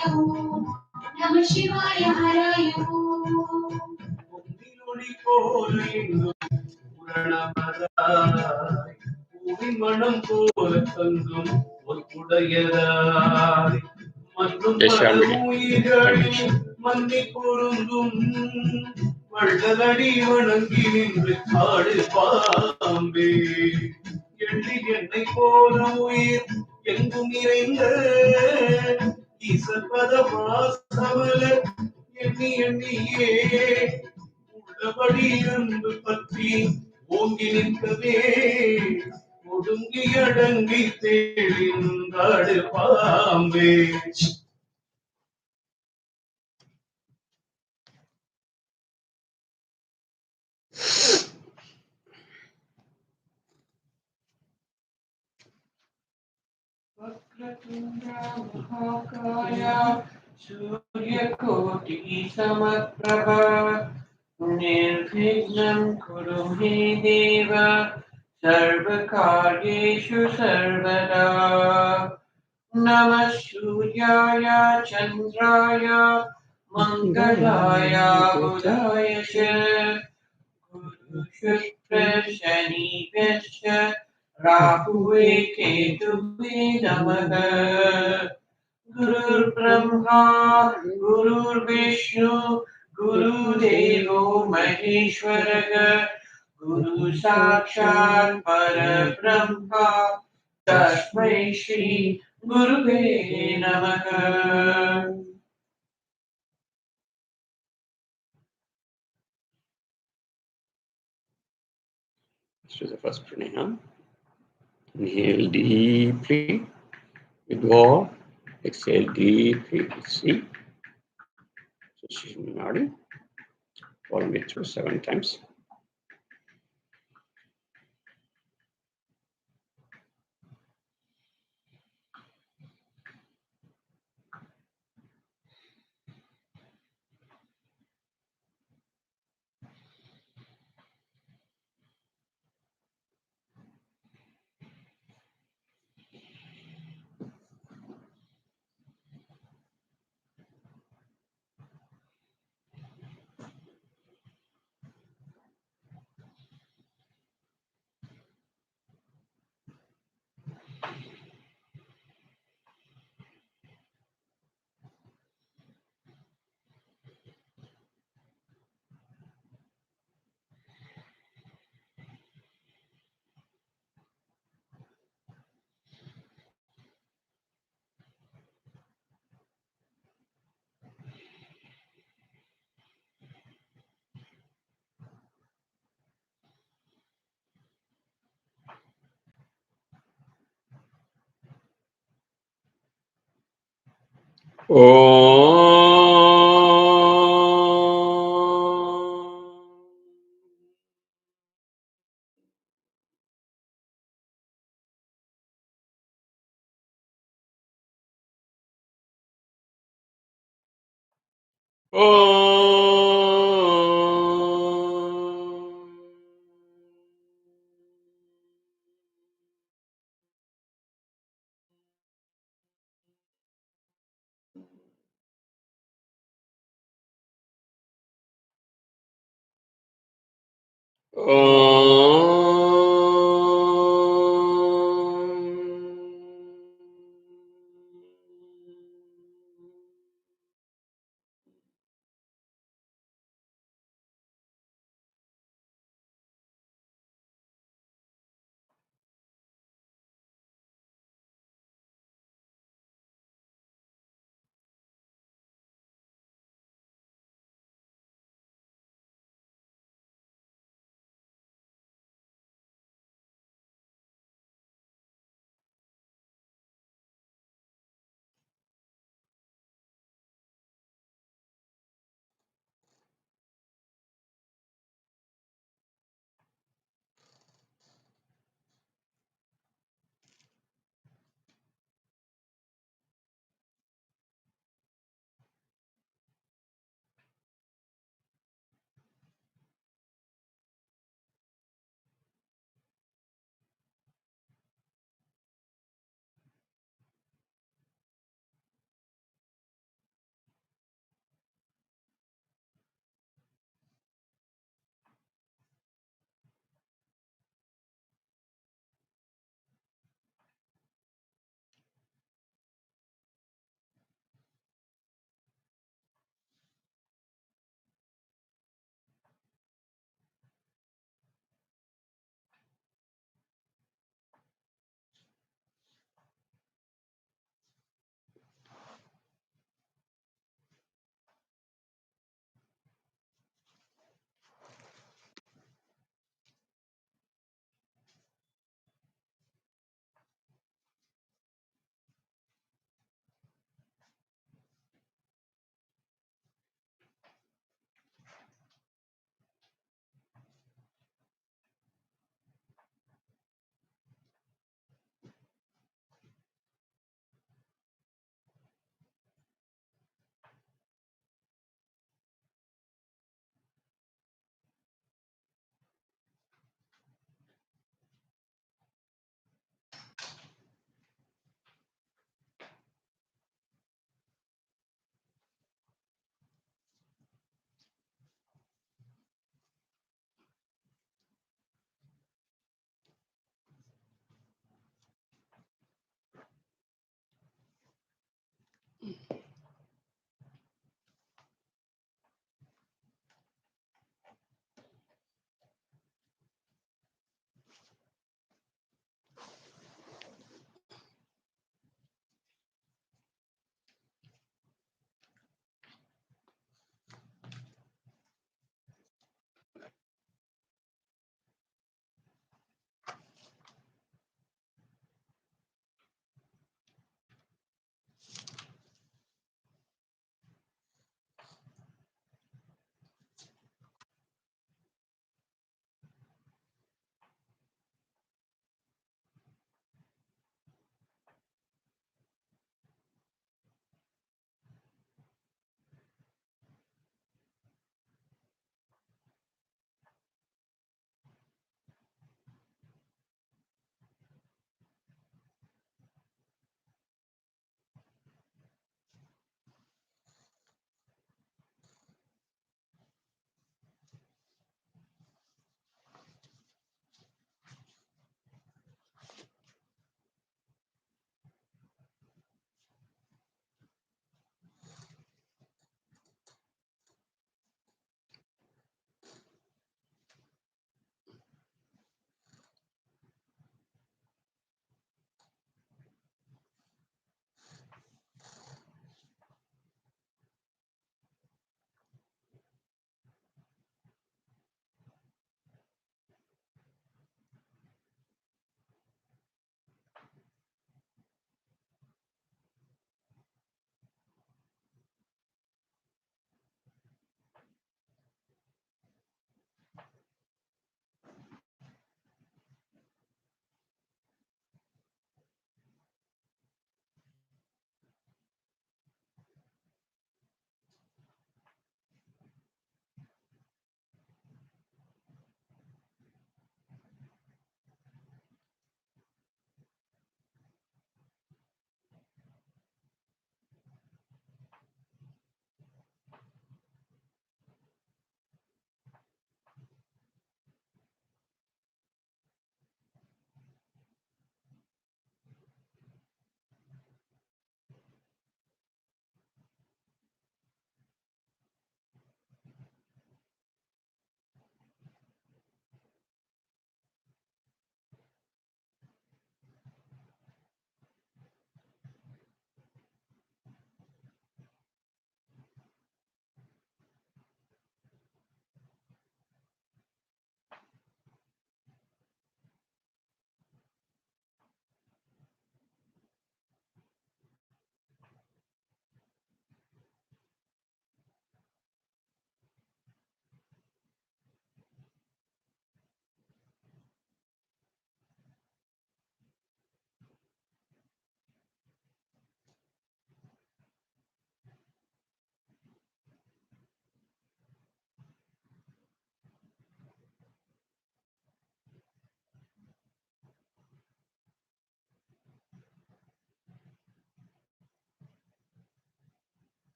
Namah Shivaya Harayo. மனம் போல தங்கும் ஒப்புடையதாய் மன்னும் உயிர்களில் மன்னி பொருந்தும் வள்ளலடி வணங்கி நின்று ஆடு பாம்பே எண்ணி என்னை போல உயிர் எங்கும் நிறைந்த ஈசற்பத வாசமல எண்ணி எண்ணியே உள்ளபடி அன்பு பற்றி ஓங்கி நிற்கவே ஒடுங்கி அடங்கி தேடிந்தாடு Bombay. Surya-koti samaprabha Nirvignam kuru me deva Sarvakaryeshu sarvada Namah Suryaya Chandraya Mangalaya Budaya Cha Guru Shukra Shani Vyasya Rahuve Ketuve Namaha Gurur Brahma, Gurur Vishnu, Guru Devo Maheshwaraga, Guru Sakshat Parabrahma, Tasmai Shri Guruve Namaha. This is the first pranayama. Inhale deeply, withdraw, exhale deeply, see. So, follow me through 7 times.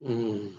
Mm.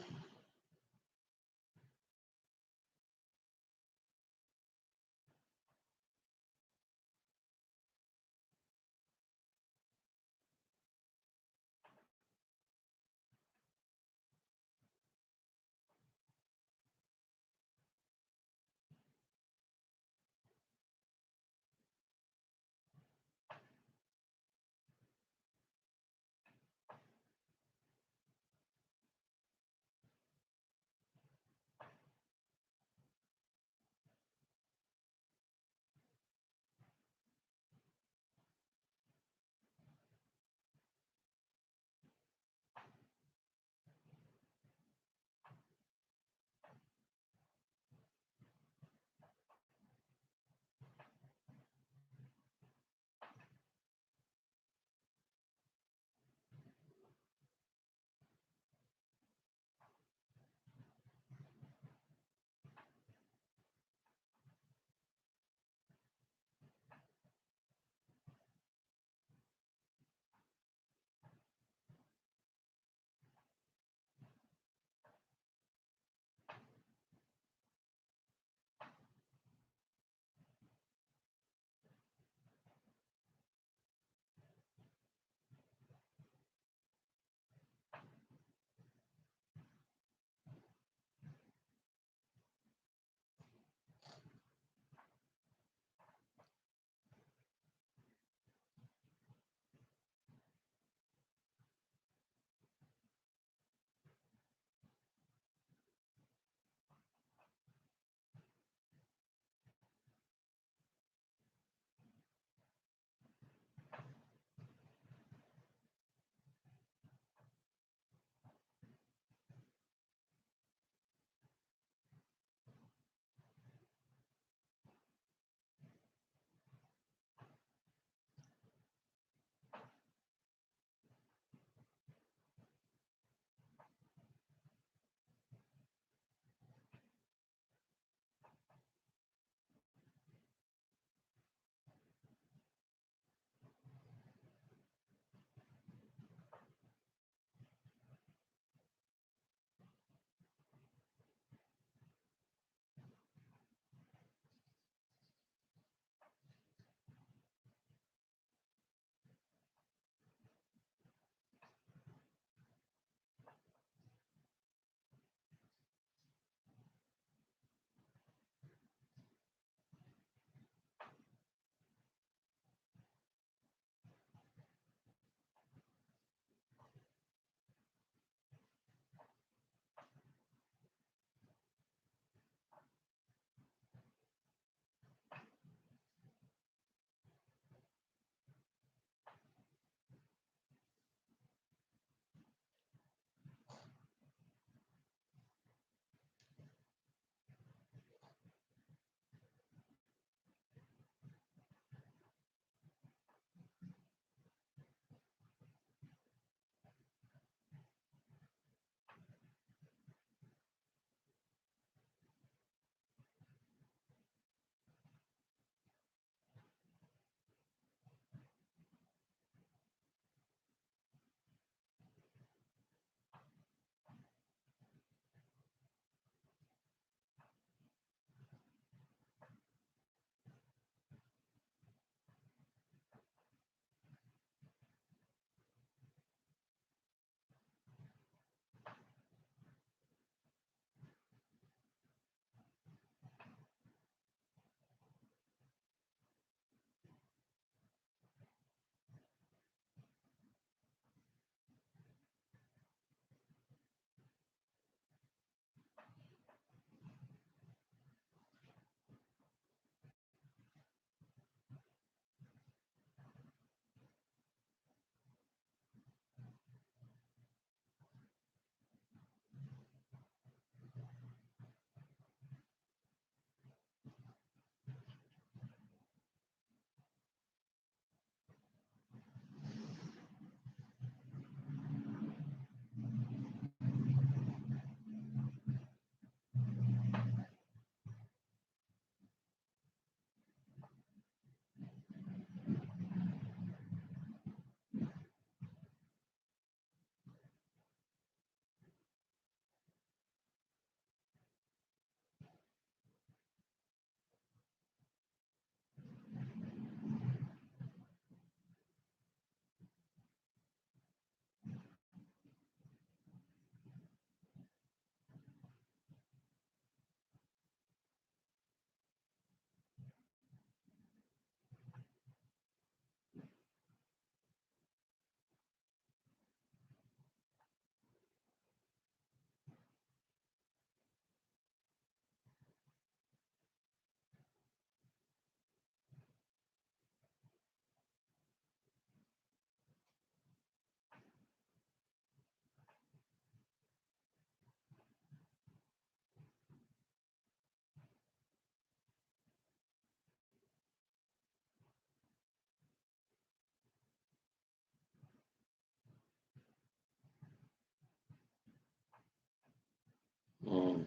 Mm.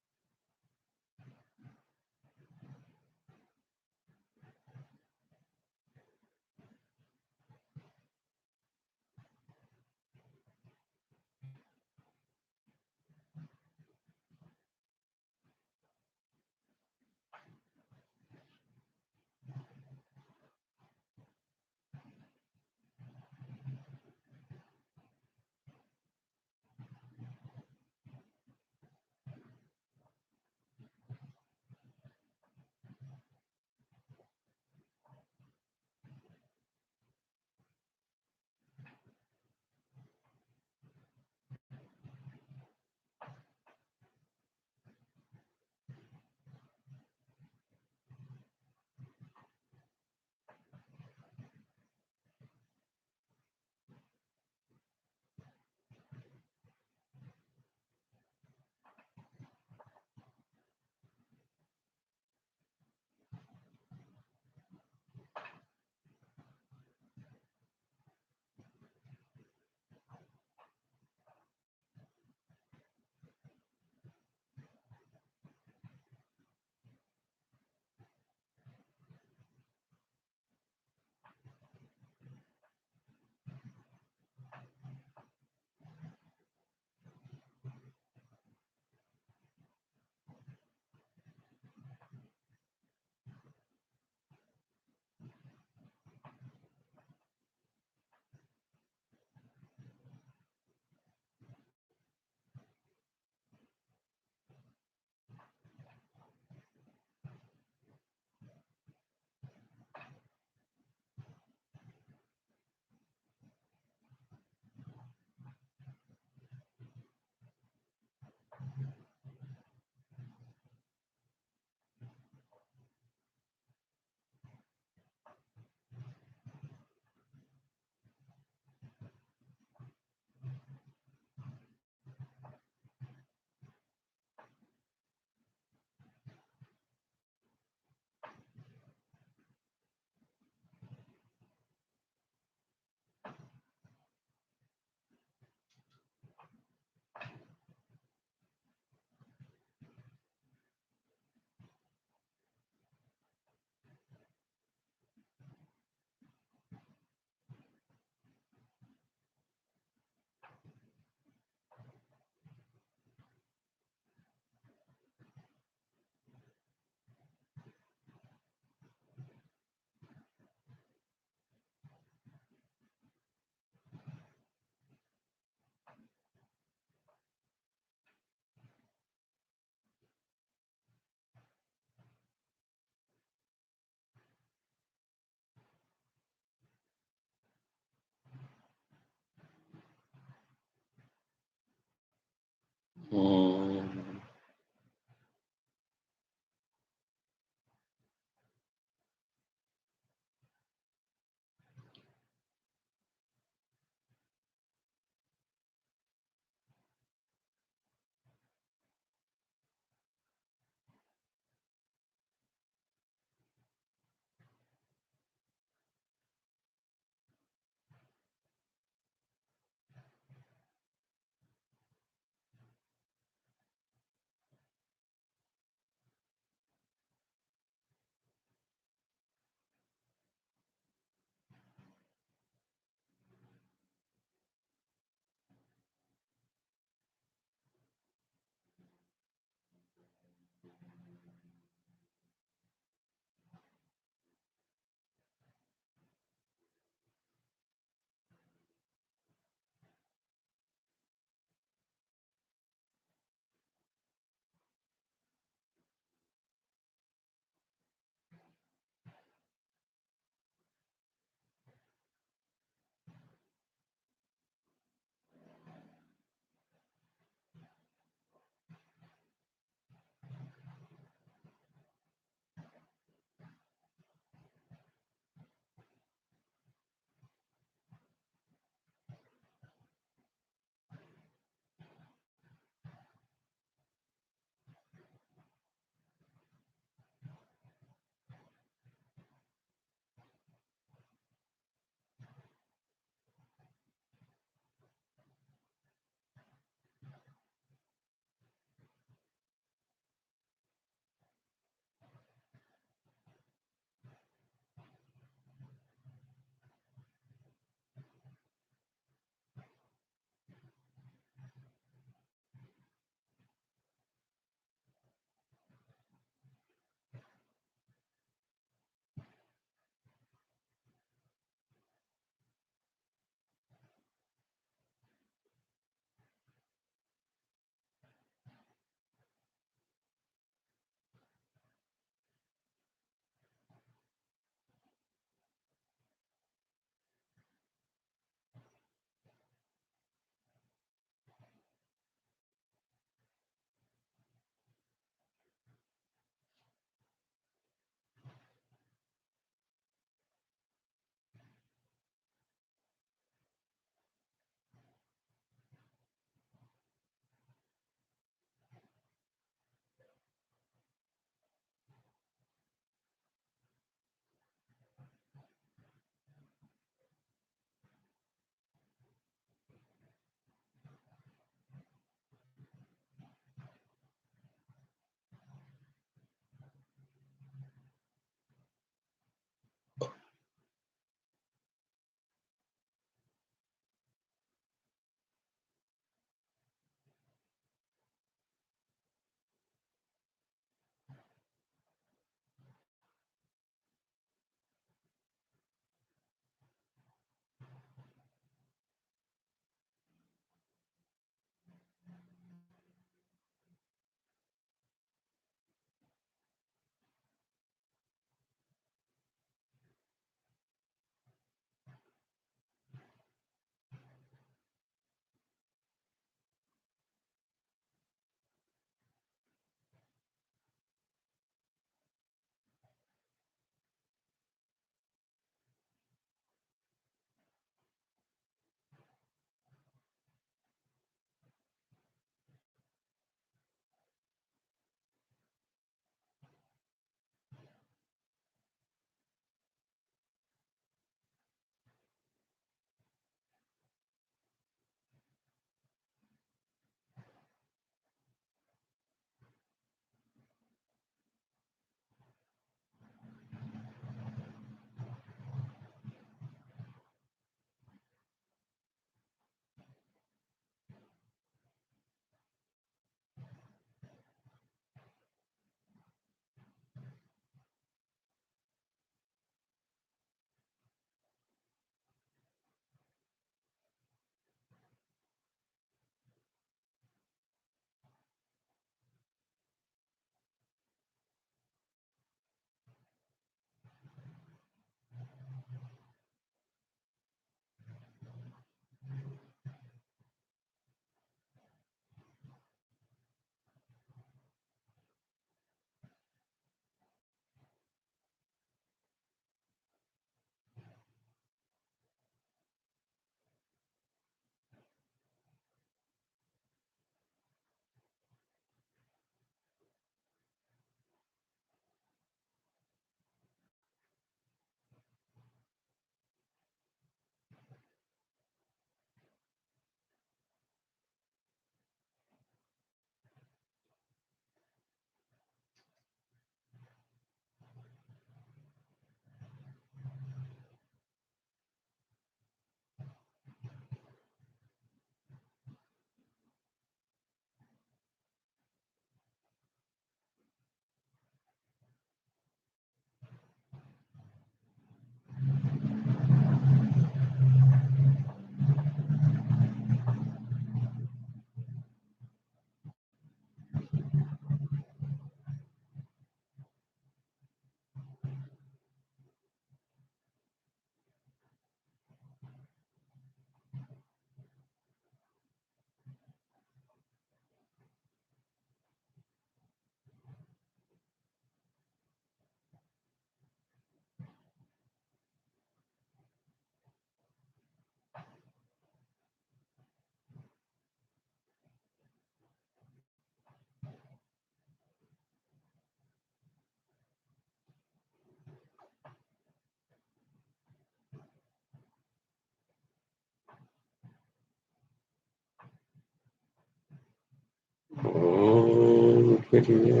Kriya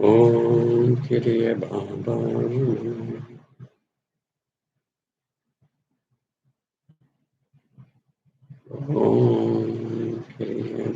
Om Kriya Babaji Om Kriya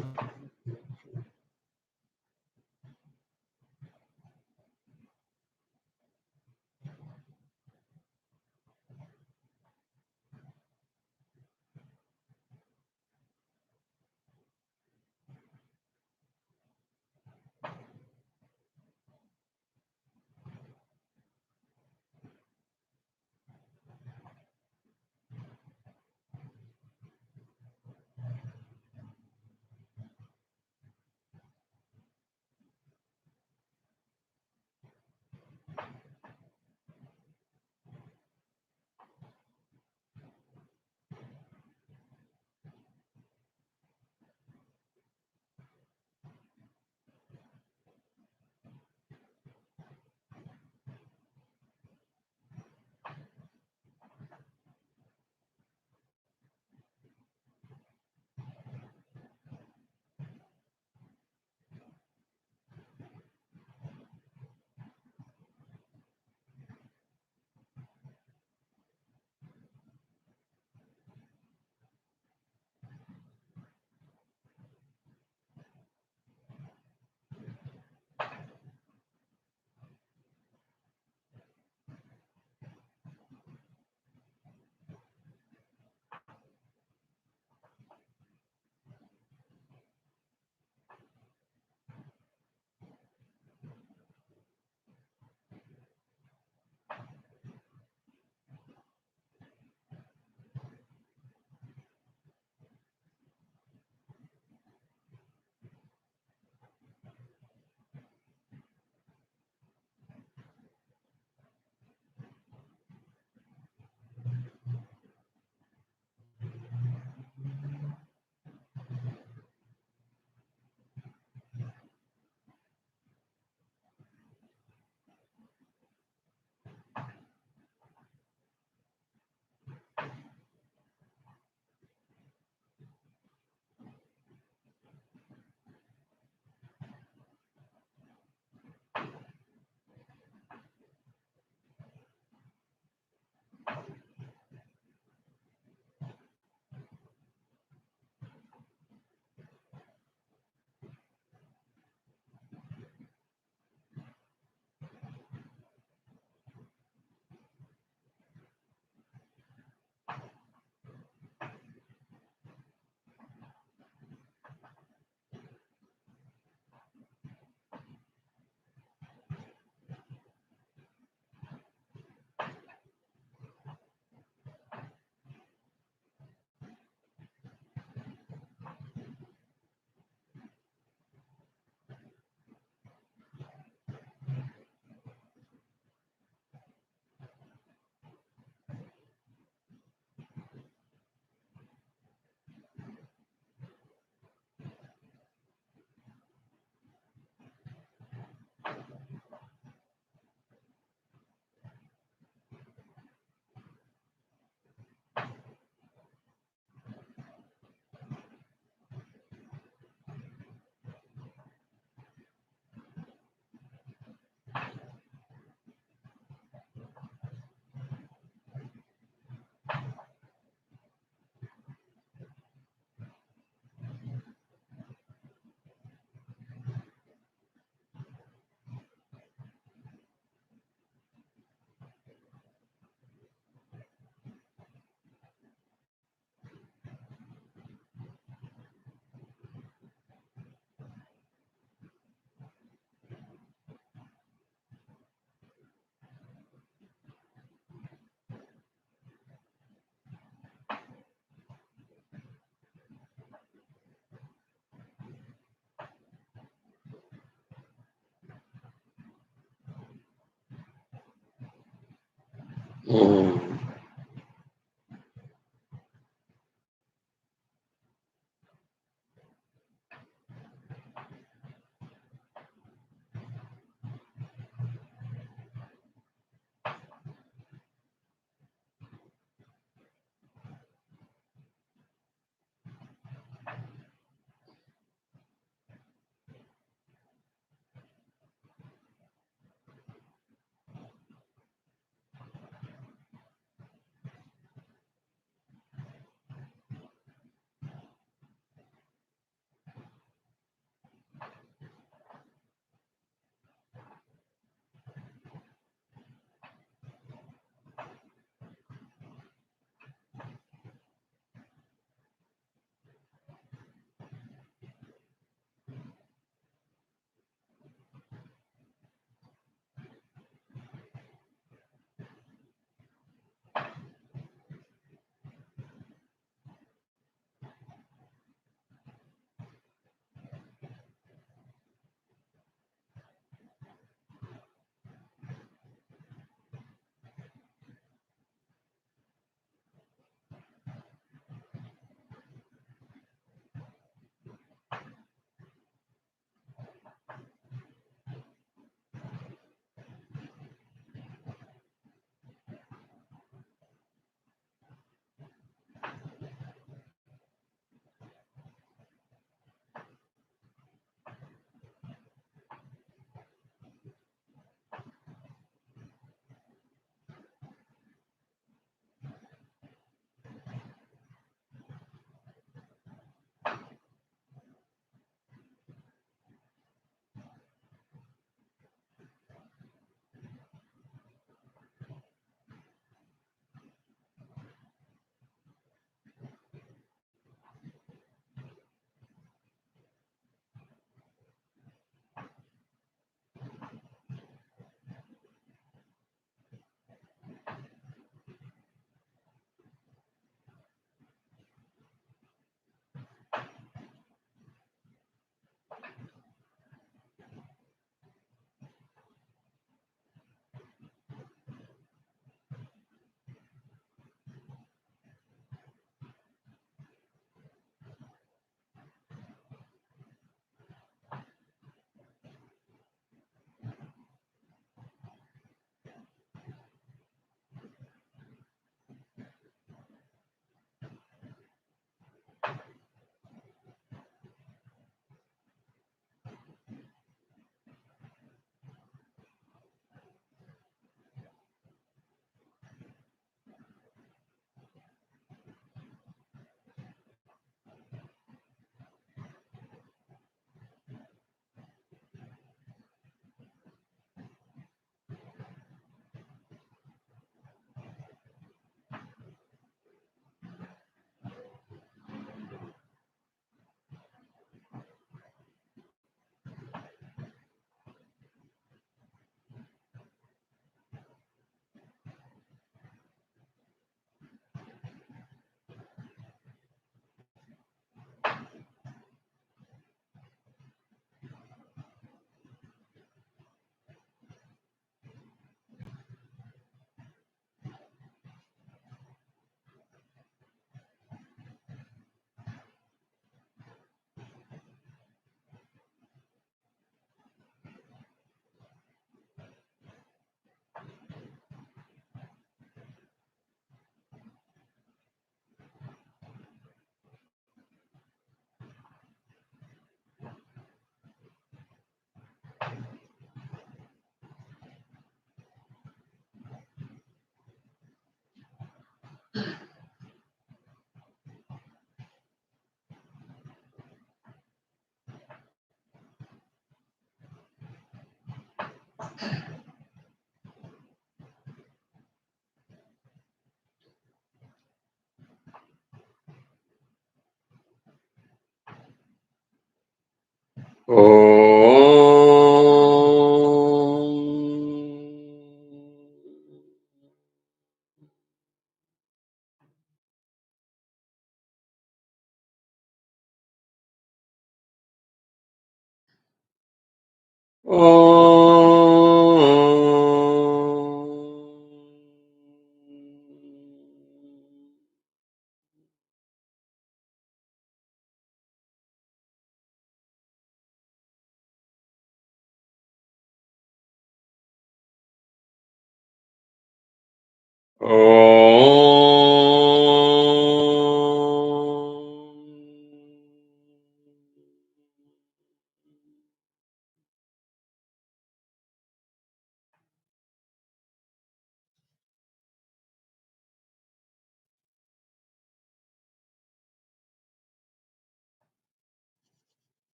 Om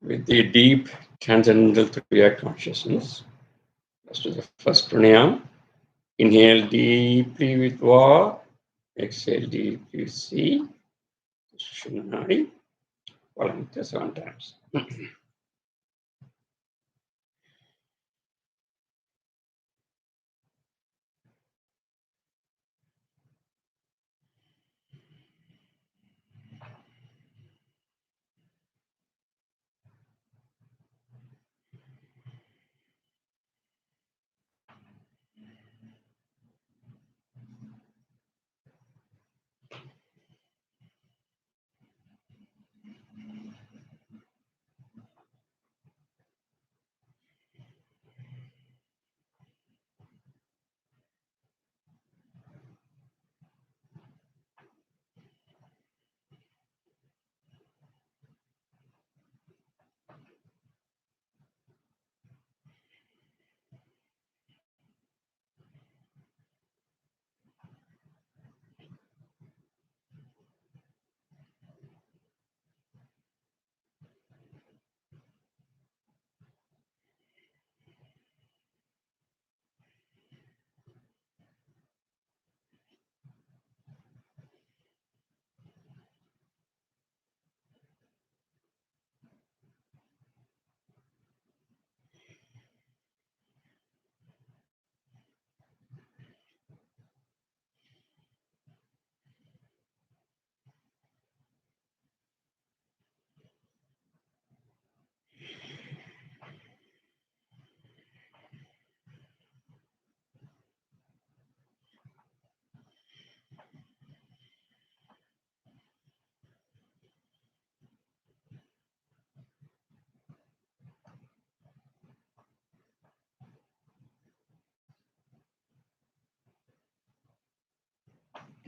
With the deep transcendental Kriya consciousness, let's do the first pranayama. Inhale deeply with Va, exhale deeply with C, Shinanadi, following it 7 times.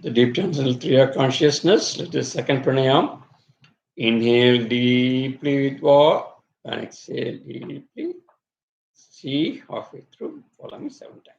The deep transcendental Kriya consciousness, let the second pranayama. Inhale deeply with Va, and exhale deeply. C, halfway through, follow me 7 times.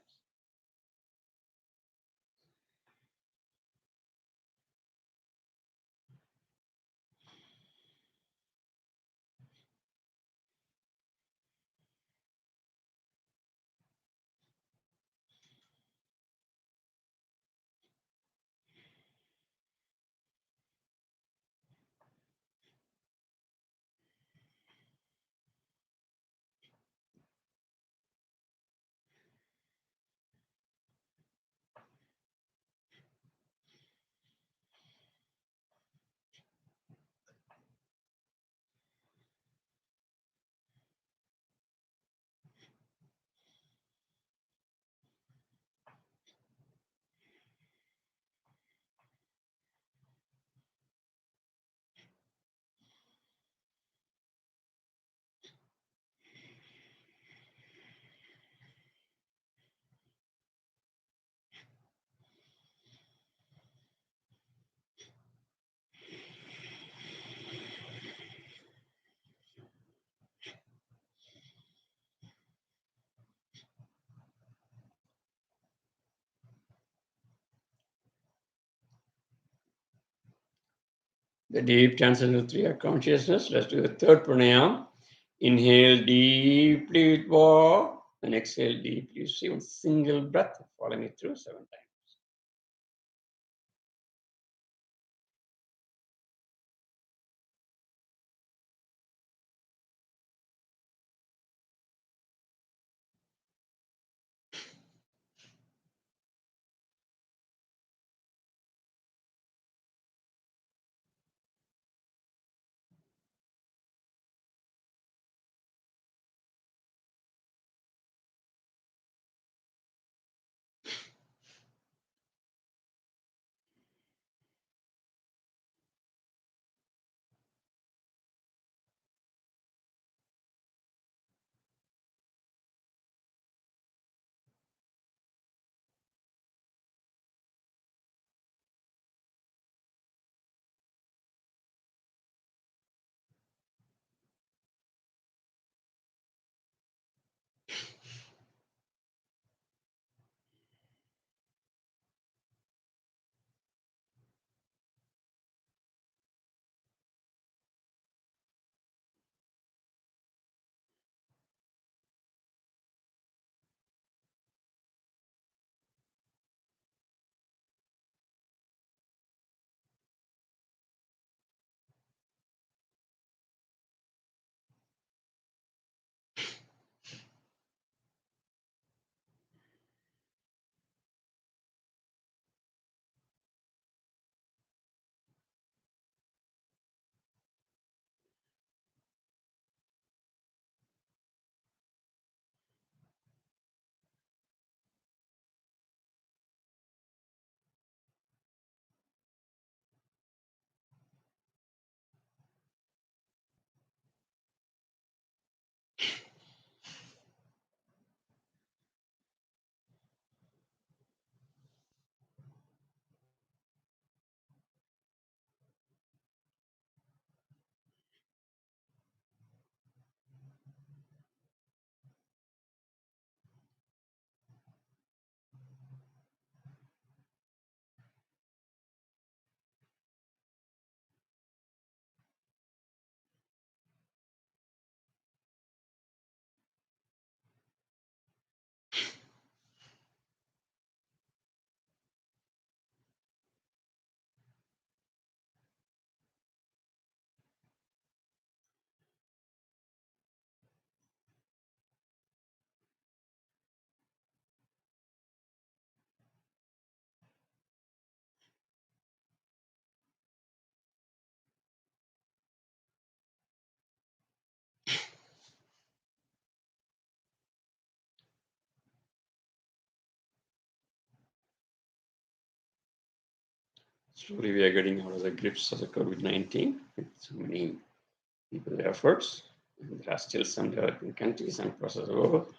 the deep transcendental Kriya consciousness. Let's do the third pranayam. Inhale deeply with war, and exhale deeply. You see one single breath. Follow me through 7 times. Slowly we are getting out of the grips of the COVID-19 with so many people's efforts. And there are still some developing countries and process of world.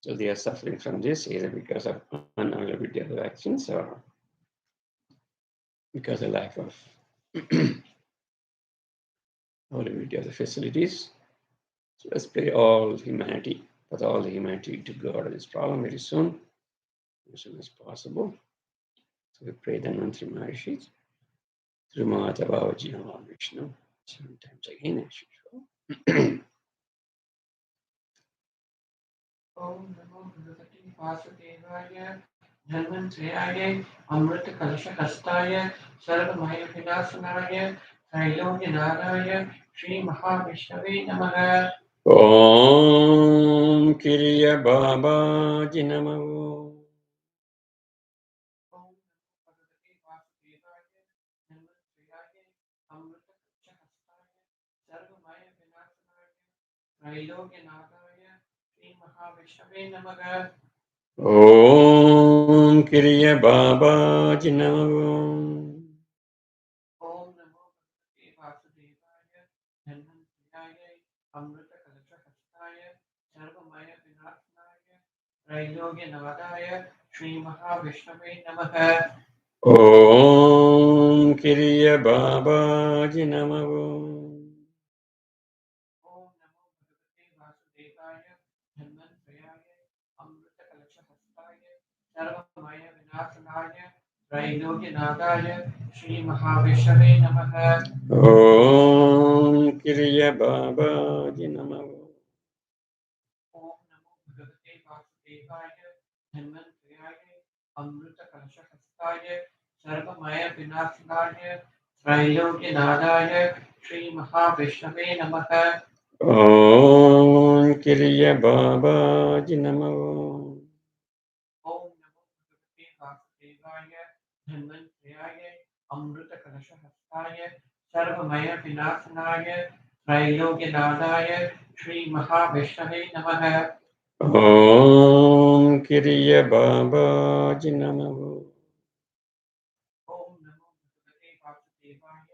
So they are suffering from this either because of unavailability of the vaccines or because of lack of availability of the facilities. So let's pray all humanity, for all the humanity to go out of this problem very soon as possible. So we pray the Mantri Maharishi through Mata Babaji and Lord Vishnu 7 times again as usual. Om Namo Bhagavate Vasudevaya Dhanvantrayaya Amrita Kalasha Hastaya Sarvamaya Vinasanaaya Trailogyadharaya Sri Mahavishnave Namaha. Om Kriya Babaji Namo. Om Namo Bhagavate Vasudevaya Dhanvantrayaya Amrita Kalasha Hastaya Sarvamaya Vinasanaaya Trailogyadharaya Sri Mahavishnave Namaha. Om Kriya Babaji Namo. Om Namo Bhagavate Vasudevaya Dhanvantrayaya Amrita Kalasha Hastaya Sarvamaya Vinasanaaya Trailogyadharaya Sri Mahavishnave Namaha. Om Kriya Babaji Namo. Om Namo Bhagavate Vasudevaya Dhanvantrayaya Amrita Kalasha Hastaya Sarvamaya Vinasanaaya त्रैलोक्यनाथाय श्रीमहाविष्णवे नमः। Om Kriya Babaji Namo. ओम नमो भगवते वासुदेवाय धन्वन्तर्याय अमृतकलशहस्ताय सर्वमय विनाशनाय त्रैलोक्यनाथाय श्रीमहाविष्णवे नमः। Om Kriya Babaji Namo. ओम नमो भगवते वासुदेवाय धन्वन्तर्याय अमृतकलशहस्ताय सर्वमय विनाशनाय त्रैलोक्यनाथाय श्रीमहाविष्णवे नमः। Om Kriya Babaji Namo. ओम नमो भगवते वासुदेवाय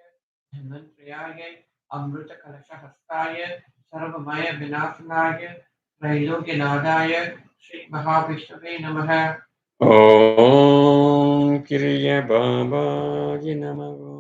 धन्वन्तर्याय अमृतकलशहस्ताय सर्वमय विनाशनाय त्रैलोक्यनाथाय श्री महाविष्णवे नमः। Om Kriya Babaji Namo.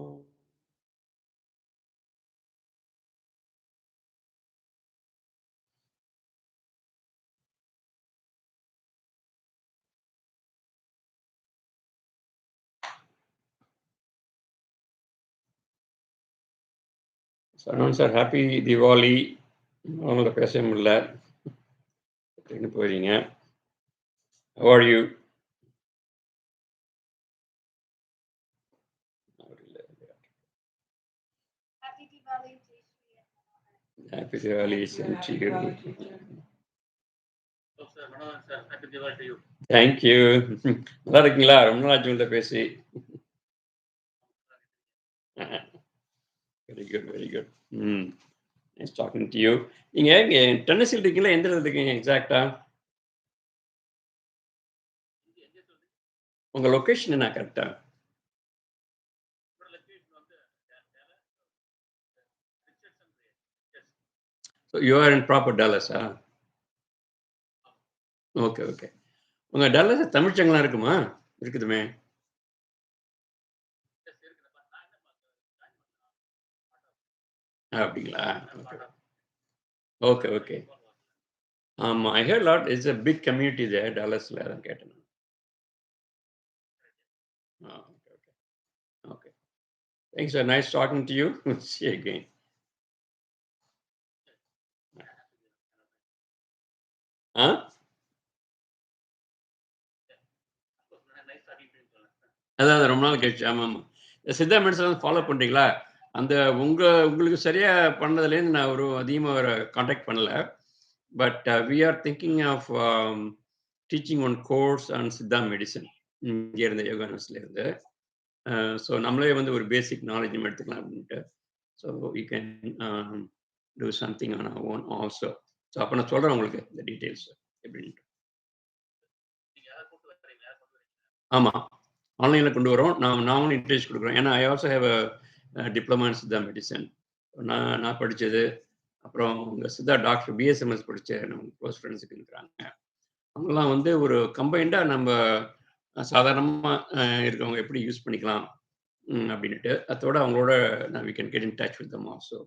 Saran sir, happy Diwali. அவங்கள பேச முடியல. எங்க போறீங்க? How are you? Happy Diwali, Jayashree. Happy Diwali, same to you. Happy Diwali to you. Thank you. நல்லா இருக்கீங்களா? ரொம்ப நாள் ஆச்சு உங்கள்ட்ட பேசி. Very good, very good. Nice talking to you. நீங்க இங்க டென்னசியில் இருக்கீங்களா? எந்த இடத்துல இருக்கீங்க எக்ஸாக்டா? உங்க லொகேஷன் என்ன கரெக்டா? So you are in proper Dallas, okay okay. உங்க டல்லஸ் தமிழ் சங்கலாம் இருக்குமா? இருக்குதுமே. அப்படிங்களா? Okay okay. ஆமா, I heard a lot. It's a big community there, Dallasல. அதான் கேட்டேன். Okay, okay. Okay. Thanks, sir. Nice talking to you. See you again. அதான் ரொம்ப நாள் கழிச்சு. ஆமாம் ஆமாம். சித்தா மெடிசன் ஃபாலோ பண்ணுறீங்களா? அந்த உங்களுக்கு சரியா பண்ணதுலேருந்து நான் ஒரு அதிகமாக ஒரு காண்டாக்ட் பண்ணல. But we are thinking of teaching one course on Siddha medicine இங்கே இருந்த யோகா யூனிவர்சிட்டியிலேருந்து. ஸோ நம்மளே வந்து ஒரு பேசிக் நாலேஜ் எடுத்துக்கலாம் அப்படின்ட்டு. So you can do something on our own also. So அப்போ நான் சொல்கிறேன் உங்களுக்கு இந்த டீட்டெயில்ஸ் எப்படின்ட்டு. ஆமாம், ஆன்லைனில் கொண்டு வரோம். நாங்களும் இன்ட்ரெஸ்ட் கொடுக்குறோம். ஏன்னா I also have a diploma in Siddha medicine. நான் படித்தது, அப்புறம் உங்கள் சித்தா டாக்டர் பிஎஸ்எம்எஸ் படித்த நம்ம க்ளோஸ் ஃப்ரெண்ட்ஸுக்கு இருக்கிறாங்க. அவங்கெல்லாம் வந்து ஒரு கம்பைண்டாக நம்ம சாதாரணமாக இருக்கவங்க எப்படி யூஸ் பண்ணிக்கலாம் அப்படின்ட்டு. அதோட அவங்களோட we can get in touch with them also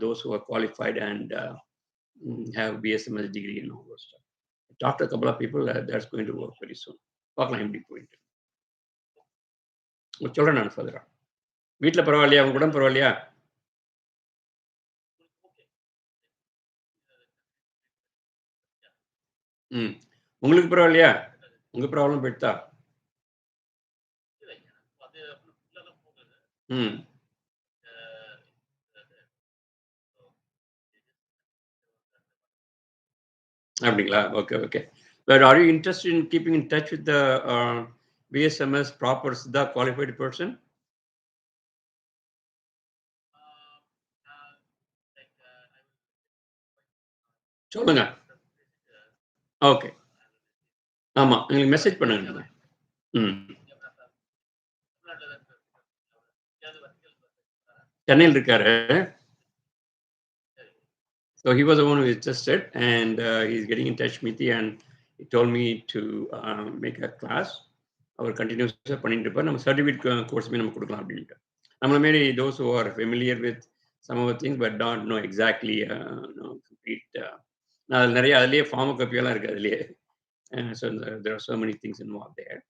those who are qualified and have BSMS degree and all those stuff. Talk to a couple of people that's going to work very soon. பார்க்கலாம் எப்படி போயிட்டு. சொல்கிறேன் நான் ஃபர்தரா. வீட்டில் பரவாயில்லையா? அவங்க கூட பரவாயில்லையா? உங்களுக்கு பரவாயில்லையா? உங்கள் ப்ராப்ளம் போயிட்டா? அப்படிங்களா? Okay okay. But are you interested in keeping in touch with the BSMS proper Siddha qualified person? சொல்லுங்க. ஓகே. ஆமாம், எங்களுக்கு மெசேஜ் பண்ணுங்க. சென்னையில் இருக்காரு. So he was the one who is interested, and he's getting in touch with me, and he told me to make a class. அவர் கண்டினியூஸாக பண்ணிட்டு இருப்பார். நம்ம சர்டிஃபிகேட் கோர்ஸுமே நம்ம கொடுக்கலாம் அப்படின்ட்டு. நம்மள மாரி those who are familiar with some of the things but don't know exactly complete. நான் நிறைய அதுலேயே ஃபார்மகோப்பியெல்லாம் இருக்குது அதுலேயே. So there are so many things involved there.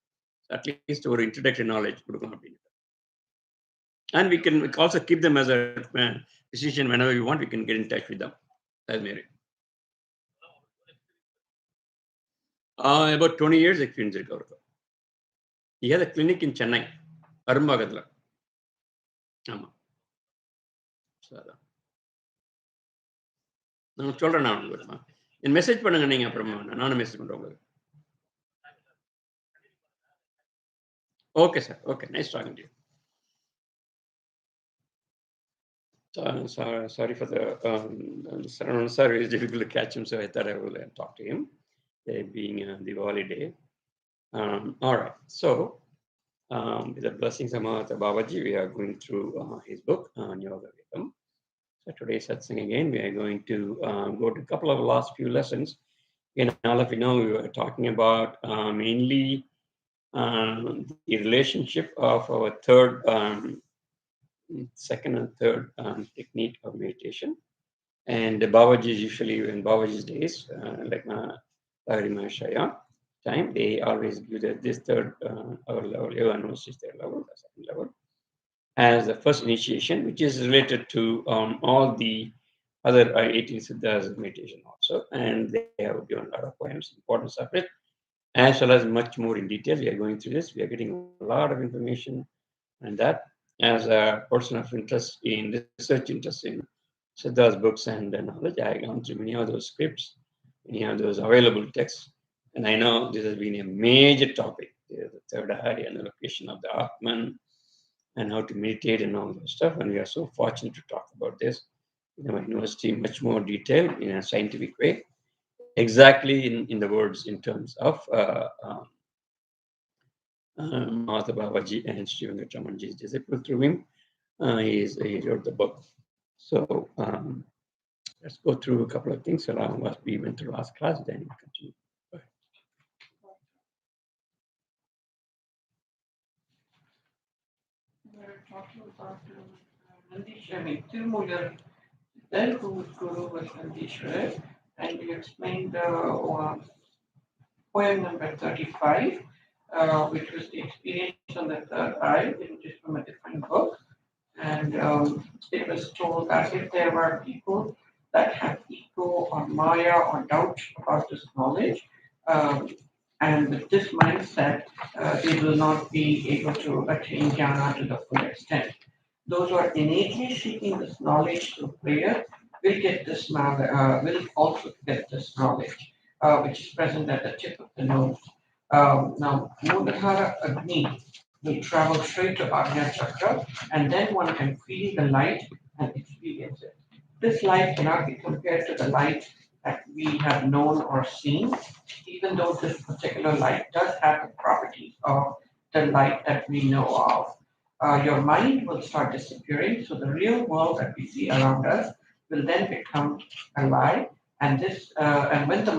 at least ஒரு introductory knowledge கொடுக்கணும் அப்படின்னு. And we can also keep them as a physician whenever we want. We can get in touch with them. That's Mary. About 20 years experience இருக்கு அவருக்கு. He has a clinic in Chennai, அரும்பாக்கத்தில். ஆமாம். நான் சொல்கிறேன் நான் உங்களுக்கு என் message பண்ணுங்க நீங்கள் அப்புறமா நானும் மெசேஜ் பண்ணுறேன் உங்களுக்கு. Okay, sir. Okay, nice talking to you. Sorry for the sir. It's difficult to catch him, so I thought I will talk to him. Being the holiday. All right. So, with the blessings of Babaji, we are going through his book on Yoga Vedam. So today's Sathsang again, we are going to go to a couple of last few lessons. Again, all of you know, we were talking about mainly the relationship of our second and third technique of meditation. And Babaji usually, in Babaji's days, like Mahashaya time, they always give this third our level, Yoga knows is their level, the second level, as the first initiation, which is related to all the other 18 siddhas of meditation also. And they have given a lot of poems, importance of it, as well as much more in detail. We are going through this. We are getting a lot of information and that. As a person of interest in research, interest in Siddha's books and knowledge, I have gone through many of those scripts, many of those available texts, and I know this has been a major topic, the third eye and the location of the Atman, and how to meditate and all that stuff. And we are so fortunate to talk about this in our university, much more detail in a scientific way, exactly in the words in terms of Mahatma Babaji and Sri Venkataramanji's disciple. Through him, he wrote the book. So let's go through a couple of things along what we went through last class, then we continue. We're talking about Nandishwara, Tirumular, then whose guru was Nandishwara, and we explained poem number 35, which was the experience on the third eye, which is from a different book. And it was told that if there were people that have ego or maya or doubt about this knowledge, and with this mindset, they will not be able to attain jnana to the full extent. Those who are innately seeking this knowledge through prayer will get this will also get this knowledge, which is present at the tip of the nose. Now, Muladhara Agni will travel straight to Agnya Chakra, and then one can feel the light and experience it. This light cannot be compared to the light that we have known or seen, even though this particular light does have the properties of the light that we know of. Your mind will start disappearing, so the real world that we see around us will then become a lie. And when the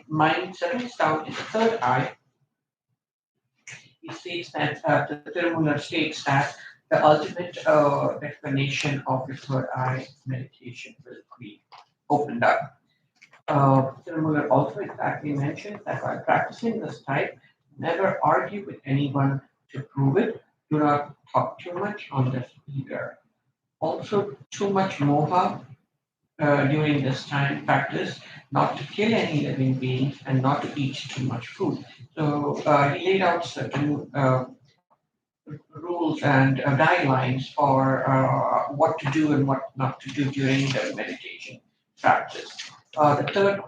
mind settles down in the third eye, he states that the Tirumular states that the ultimate explanation of the third eye meditation will be opened up. Tirumular also exactly mentioned that while practicing this type, never argue with anyone to prove it. Do not talk too much on this either. Also, too much moha during this time practice, not to kill any living beings and not to eat too much food. So he laid out certain rules and guidelines for what to do and what not to do during the meditation practice. The third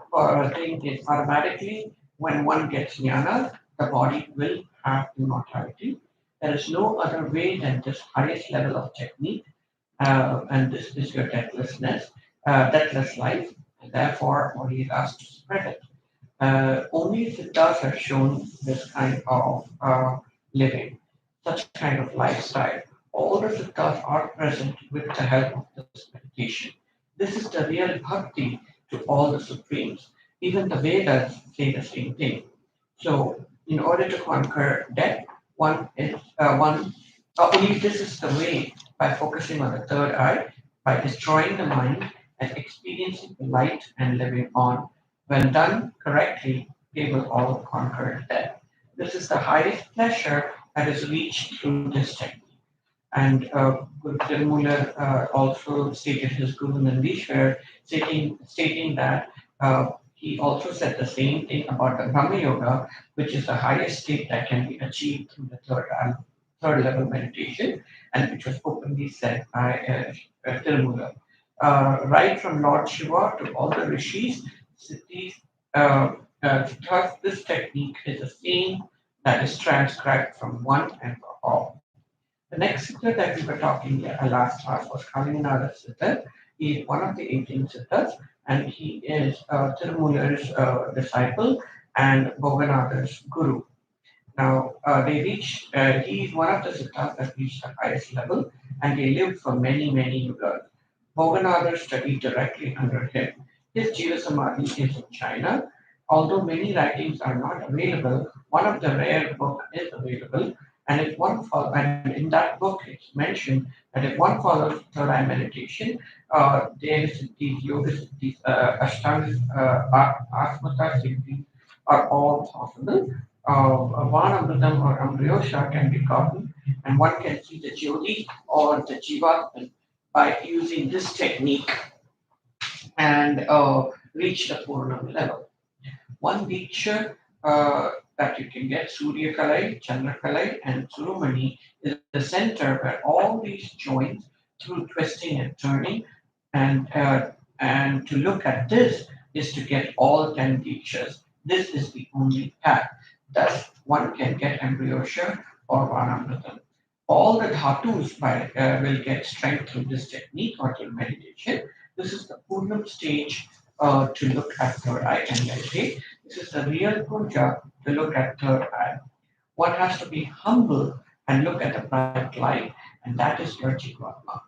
thing is automatically when one gets jnana, the body will have immortality. There is no other way than this highest level of technique, and this is your deathless life, and therefore what he is asked to spread it. Only siddhas have shown this kind of living, such kind of lifestyle. All the siddhas are present with the help of this meditation. This is the real bhakti to all the supremes. Even the Vedas say the same thing. So, in order to conquer death, only this is the way, by focusing on the third eye, by destroying the mind and experiencing the light and living on. When done correctly, they will all conquer death. This is the highest pleasure that is reached through this technique. And Guru Tirumoolar also stated his Guru Nandishwar, stating that he also said the same thing about the Brahma Yoga, which is the highest state that can be achieved through the third level meditation, and which was openly said by Tirumoolar. Right from Lord Shiva to all the rishis, siddhis, thus this technique is the same that is transcribed from one and for all. The next siddha that we were talking last class was Kalinanada Siddha. He is one of the 18 siddhas, and he is Tirumular's disciple and Bhoganathar's guru. Now, he is one of the siddhas that reached the highest level, and they lived for many, many yugas. Bhoganathar studied directly under him. His Jiva Samadhi is in China. Although many writings are not available, one of the rare books is available, and in that book it's mentioned that if one follows third eye meditation, there is these yoga siddhis, ashtanga, asmata siddhis are all possible. One Amritam or Amriyosha can be gotten, and one can see the Jyoti or the Jivatman by using this technique and reach the Purnam level. One Diksha that you can get, Surya Kalai, Chandra Kalai, and Surumani, is the center where all these joins through twisting and turning. And to look at this is to get all 10 Dikshas. This is the only path. Thus, one can get Ambriyosha or Vanamritam. All the dhatus will get strength through this technique or through meditation. This is the Purnam stage to look at third eye and meditate. This is the real puja to look at third eye. One has to be humble and look at the bright light, and that is your Jivatma.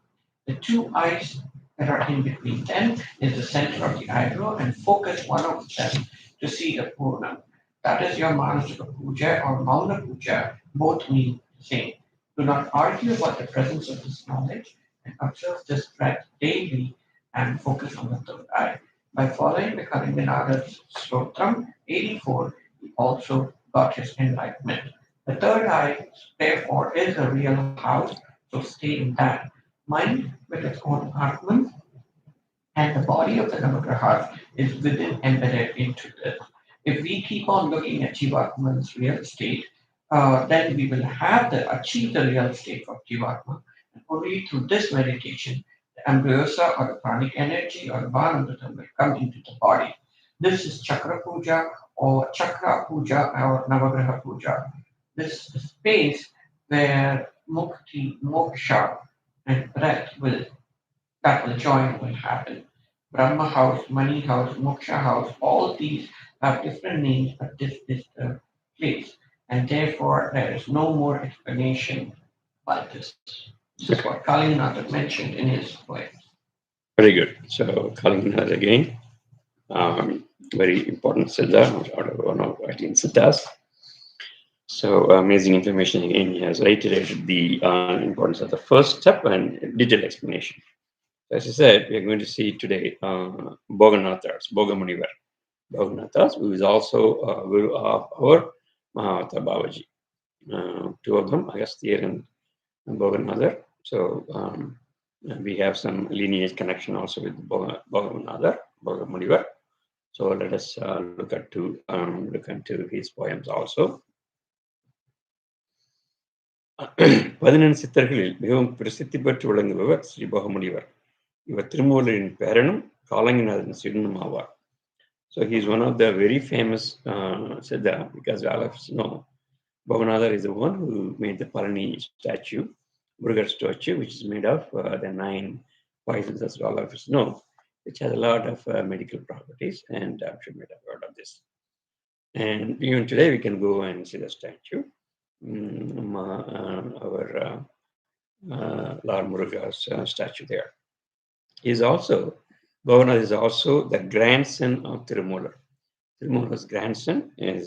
The two eyes that are in between them is the center of the eyebrow, and focus one of them to see the Purnam. That is your Manasika Puja or Mauna Puja. Both mean the same. Do not argue about the presence of this knowledge and observe this breath daily and focus on the third eye. By following the Kalinganada's Stotram 84, he also got his enlightenment. The third eye, therefore, is a real house, so stay in that. Mind with its own Atman and the body of the Navagrahas is within embedded into this. If we keep on looking at Jivatman's real state, then we will achieve the real state of Jivatma. And only through this meditation, the ambrosia or the pranic energy or the Vanamritam will come into the body. This is Chakra Puja or Navagraha Puja. This space where Mukti, Moksha, and breath will join will happen. Brahma house, money house, moksha house, all these have different names, but this is the place. And therefore, there is no more explanation like this. This is what Kalinatha mentioned in his poem. Very good. So, Kalinanath again, very important siddha, out of one of 18 siddhas. So, amazing information again. He has reiterated the importance of the first step and detailed explanation. As I said, we are going to see today Bhoganathars, Bhoganathars, who is also guru of our Mahavata Babaji. Two of them, Agastya and Bhoganathar. So we have some lineage connection also with Bhoganathar, Bhogamunivar. So let us look into his poems also. 14 சித்தர்களில் மிகவும் பிரசித்தி பெற்று விளங்குபவர் ஸ்ரீ பகமுனிவர். இவர் திருமூலரின் பேரனும் காலங்கிநாதன் சிறுவனும் ஆவார். So he is one of the very famous Siddha, because all of us know Bhoganathar is the one who made the Palani statue, Murugar statue, which is made of the 9 poisons, as all of us know, which has a lot of medical properties, and I'm sure you might have heard of this. And even today we can go and see the statue. Our Lord Muruga's statue there. Bhoganath is also the grandson of Tirumular. Tirumula's grandson is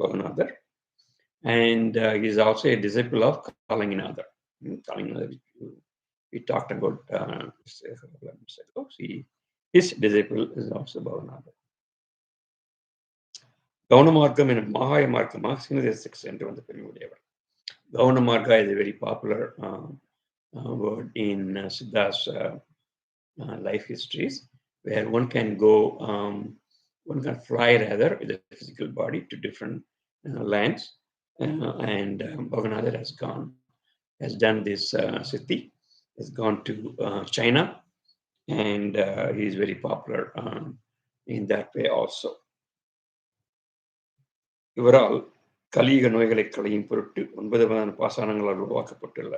Bhoganathar, and he is also a disciple of Kalinganatha. We talked about his disciple is also Bhoganathar. Gaunamargam and Mahaya Margama, Sinadesic Center on the Period. Gaunamarga is a very popular word in Siddha's life histories, where one can go, one can fly rather with a physical body to different lands. And Bhoganathar has done this siddhi, has gone to China, and he is very popular in that way also. இவரால் கலியுக நோய்களை களையும் பொருட்டு 9 பாசானங்களால் உருவாக்கப்பட்டுள்ள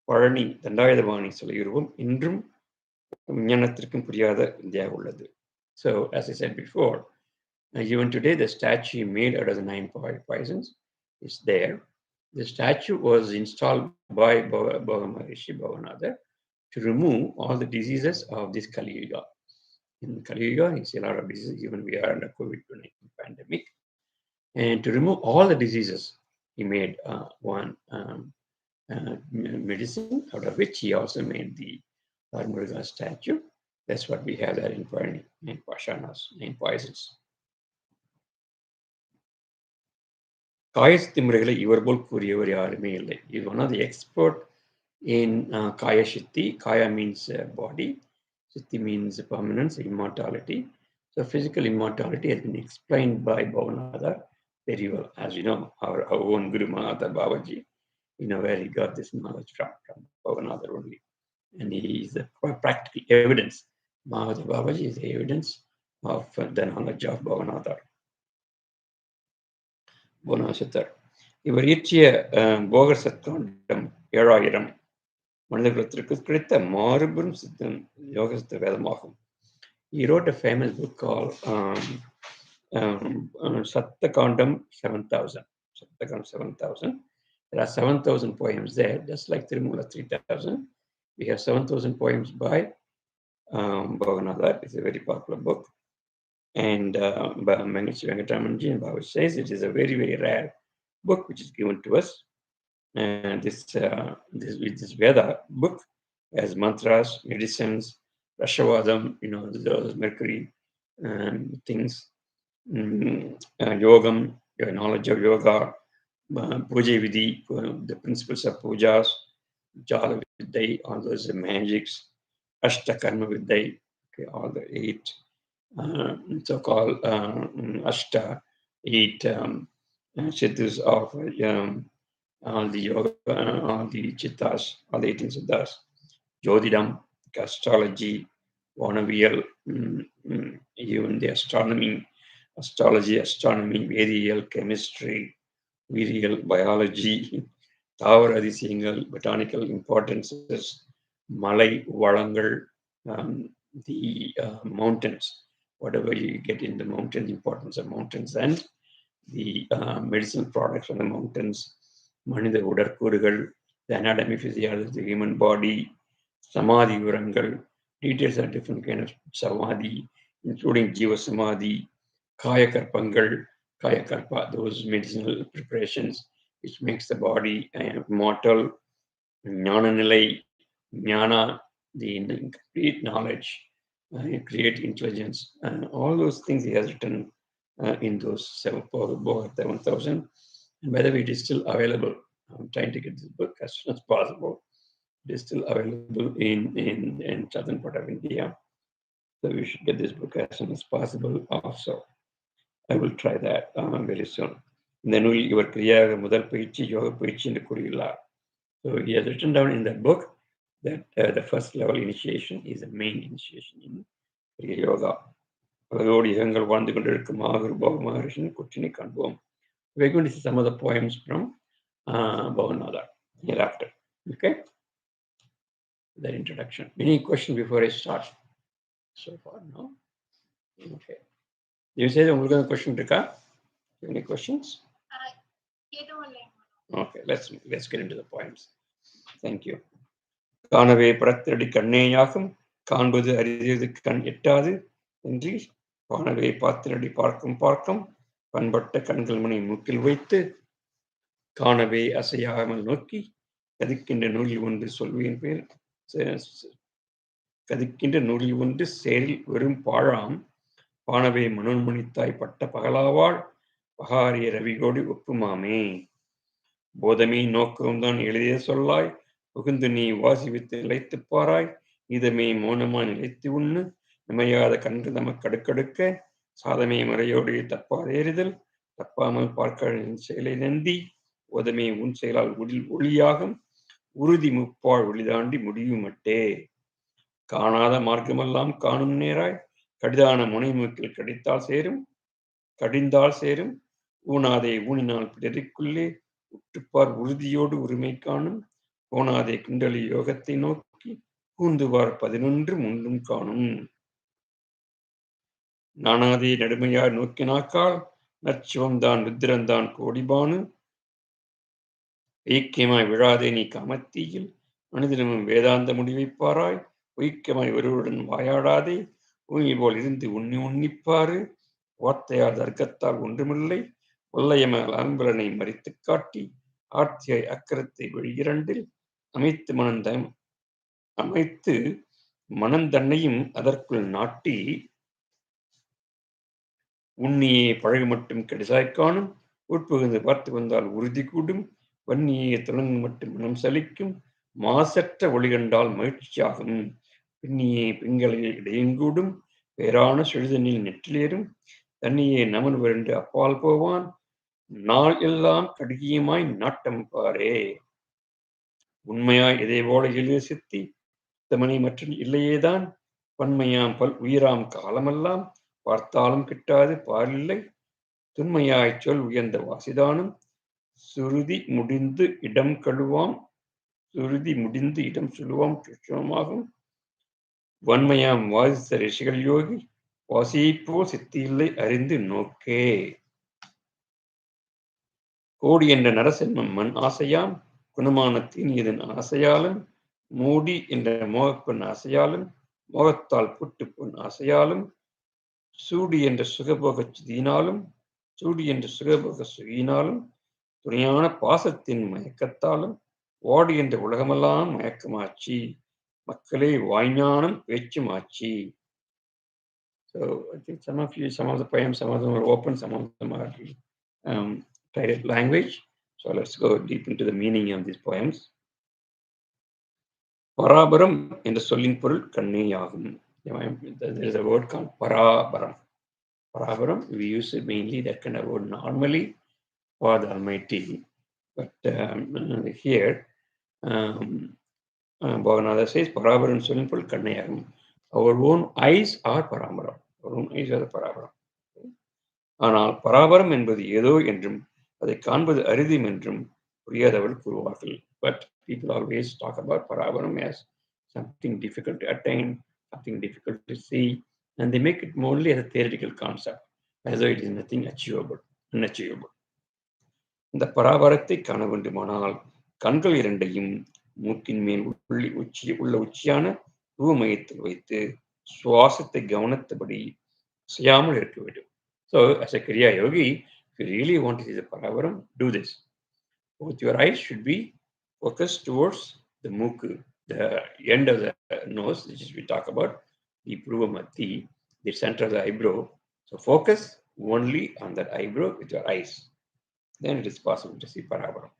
பழனி தண்டாயுதபாணி சிலையுருவம் இன்றும் விஞ்ஞானத்திற்கும் புரியாத இந்தியாக உள்ளது. So, as I said before, even today the statue made out of the 9 poisons is there. The statue was installed by Bhoganathar to remove all the diseases of this Kali Yuga. In Kali Yuga, you see a lot of diseases, even we are under COVID-19 pandemic. And to remove all the diseases, he made one medicine, out of which he also made the Lord Muruga statue. That's what we have there in Purani, 9 Pashanas, 9 poisons. காயசித்தி முறைகளை இவர் போல் கூறியவர் யாருமே இல்லை. He is one of the expert in Kaya Shitti. Kaya means body. Shitti means permanence, immortality. So physical immortality has been explained by Bhoganathar very well. As you know, our own Guru Mahata Babaji, you know where he got this knowledge from Bhoganathar only. And he is the practical evidence. Mahata Babaji is the evidence of the knowledge of Bhoganathar. Bhoganathar. இவர் இயற்றிய போகர் சத்காண்டம் 7000 மனிதகுலத்திற்கு கிடைத்த மாறுபெரும் சித்தம் யோக சித்த வேதமாகும். He wrote a famous book called Sathkandam 7000. Sathkandam 7000. There are 7,000 poems there, just like Tirumala 3,000. We have 7,000 poems by Bhoganathar. It's a very popular book. And Mangachi Venkataramanji and Babaji says it is a very, very rare book which is given to us. And this Veda book has mantras, medicines, Rashavadam, you know, those mercury things, yogam, your knowledge of yoga, puja vidhi, the principles of pujas, jala vidyai, all those magics, ashta karma vidyai, okay, all the 8 so-called ashta, 8 siddhis of all the yoga, all the chittas, all the 18 siddhas, Jodhidam, astrology, Vanaviyal, even the astronomy, astrology, astronomy, Vediyal, chemistry, Virial, biology, Thavar Adisyangal, botanical importances, Malai, Valangal, the mountains, whatever you get in the mountains, importance of mountains, and the medicinal products from the mountains, Manida Udarkurugal, the anatomy, physiology of the human body, Samadhi Urangal, details of different kind of Samadhi, including Jiva Samadhi, Kaya Karpangal, Kaya Karpa, those medicinal preparations which makes the body immortal, Jnana Nilai, Jnana, the complete knowledge, create intelligence, all those things he has written in those 7,000. And by the way, it is still available. I'm trying to get this book as soon as possible. It is still available in southern part of India. So we should get this book as soon as possible also. I will try that very soon. இந்த நூல் இவர் கிரியாக முதல் பயிற்சி யோக பயிற்சி என்று கூறியுள்ளார். So he has written down in that book that the first level initiation is the main initiation in Kriya Yoga. அதோடு யுகங்கள் வாழ்ந்து கொண்டிருக்கும் மாகுரு போக மகரிஷின் கொற்றினை காண்போம். We're going to see some of the poems from Bhoganathar hereafter. Okay? That introduction. Any question before I start? So far, no? Okay. You say உங்களுக்கு a question இருக்கா? Any questions? Okay, let's get into the poems. Thank you. காணவே பரத்தடி கண்ணேயாகும் காண்பது அறிவது கண் எட்டாது என்று காணவே பாத்திரடி பார்க்கும் பண்பட்ட கண்கள் மணி மூக்கில் வைத்து காணவே அசையாமல் நோக்கி கதிக்கின்ற நூலில் ஒன்று சொல்வேன் பேர் கதிக்கின்ற நூலில் ஒன்று சேரில் வெறும் பாழாம் பாணவே மனோன்மணித்தாய் பட்ட பகலாவாள் பகாரிய ரவிகோடி ஒப்புமாமே. போதமே நோக்கம் தான் எளிதே சொல்லாய், புகுந்து நீ வாசிவித்து நிலைத்துப் பாராய், இதமே மௌனமாய் நிலைத்து உண்ணு, நிமையாத கன்று நமக்கு கடுக்கடுக்க, சாதமே முறையோடு தப்பாதேறுதல், தப்பாமல் பார்க்க செயலை நந்தி, ஓதமே உன் செயலால் ஒளியாகும், உறுதி முப்பாழ் ஒளிதாண்டி முடியுமட்டே. காணாத மார்க்கமெல்லாம் காணும் நேராய், கடிதான முனைமூக்கில் கடிந்தால் சேரும், ஊனாதே ஊனினால் பிடரிக்குள்ளே, உற்றுப்பார் உறுதியோடு உரிமை காணும், கோணாதே குண்டலி யோகத்தை நோக்கி, கூந்துவார் 11 முன்னும் காணும். நானாதே நடுமையார் நோக்கினாக்கால், நற்சிவம்தான் ருத்திரந்தான் கோடிபானு, ஐக்கியமாய் விழாதே நீ காமத்தீயில், மனிதனும் வேதாந்த முடிவைப்பாராய், ஒய்க்கமாய் ஒருவருடன் வாயாடாதே, ஊங்கி போல் இருந்து உன்னிப்பாரு, வார்த்தையார் தர்க்கத்தால் ஒன்றுமில்லை, கொள்ளையமல் அம்பலனை மறித்துக் காட்டி, ஆர்த்தியாய் அக்கரத்தை வெளியிரண்டில் அமைத்து மனந்தன்னையும் அதற்குள் நாட்டி, உண்ணியே பழகு மட்டும் கடிசாய்க் காணும், உட்புகுந்து பார்த்து வந்தால் உறுதி கூடும், வன்னியே தொடங்கு மட்டும் மனம் சலிக்கும், மாசற்ற ஒளி கண்டால் மகிழ்ச்சியாகும், பின்னியே பிங்களையில் இடையங்கூடும், பேரான செழுதனில் நெற்றிலேறும், தன்னியே நமன் விரண்டு அப்பால் போவான், நாள் எல்லாம் கடுகியமாய் நாட்டம் பாரே. உண்மையாய் இதே போல எளிய சித்தி தமனை மற்றும் இல்லையேதான், பன்மையாம் உயிராம் காலமெல்லாம் பார்த்தாலும் கிட்டாது பாரில்லை, துன்மையாய்ச் சொல் உயர்ந்த வாசிதானும், சுருதி முடிந்து இடம் சொல்லுவாம் சுட்சமாகும், வன்மையாம் வாசித்த ரிஷிகள் யோகி, வாசிப்போ சித்தியில்லை அறிந்து நோக்கே. கோடி என்ற நரசிம்மம் மண் ஆசையாம், குணமான தீனியதன் ஆசையாலும், மூடி என்ற மோகப்பெண் ஆசையாலும், மோகத்தால் புட்டு பொன் ஆசையாலும், சூடி என்ற சுகபோக சுகியினாலும், துணையான பாசத்தின் மயக்கத்தாலும், வாடி என்ற உலகமெல்லாம் மயக்கமாச்சி, மக்களே வாய்ஞானம் பேச்சுமாச்சி. So I think some of the poems, some of them are open, some of them are titled language. So let's go deep into the meaning of these poems. பராபரம் என்ற சொல்லின் பொருள் கண்ணேயாகும். There is a word called Parabaram. Parabaram, we use it mainly that kind of word normally for the Almighty. But here, Bhoganathar says, Parabaram சொல்லின் பொருள் கண்ணேயாகும். Our own eyes are Parabaram. Our own eyes are the Parabaram. ஆனால் பராபரம் என்பது ஏதோ என்றும் அதை காண்பது அரிதும் என்றும் புரியாதவர்கள் கூறுவார்கள். But people always talk about Parabaram as something difficult to attain, something difficult to see, and they make it only as a theoretical concept, as though it is nothing unachievable. இந்த பராபரத்தை காண வேண்டுமானால் கண்கள் இரண்டையும் மூக்கின் மேல் உள்ள உச்சியான ரூமையத்தில் வைத்து சுவாசத்தை கவனத்தபடி செய்யாமல் இருக்க வேண்டும். So, as a Kriya yogi, if you really want to see the Paravaram, do this. Both your eyes should be focused towards the mukha, the end of the nose, which is we talk about, the Pruvamati, the center of the eyebrow. So, focus only on that eyebrow with your eyes. Then it is possible to see Paravaram.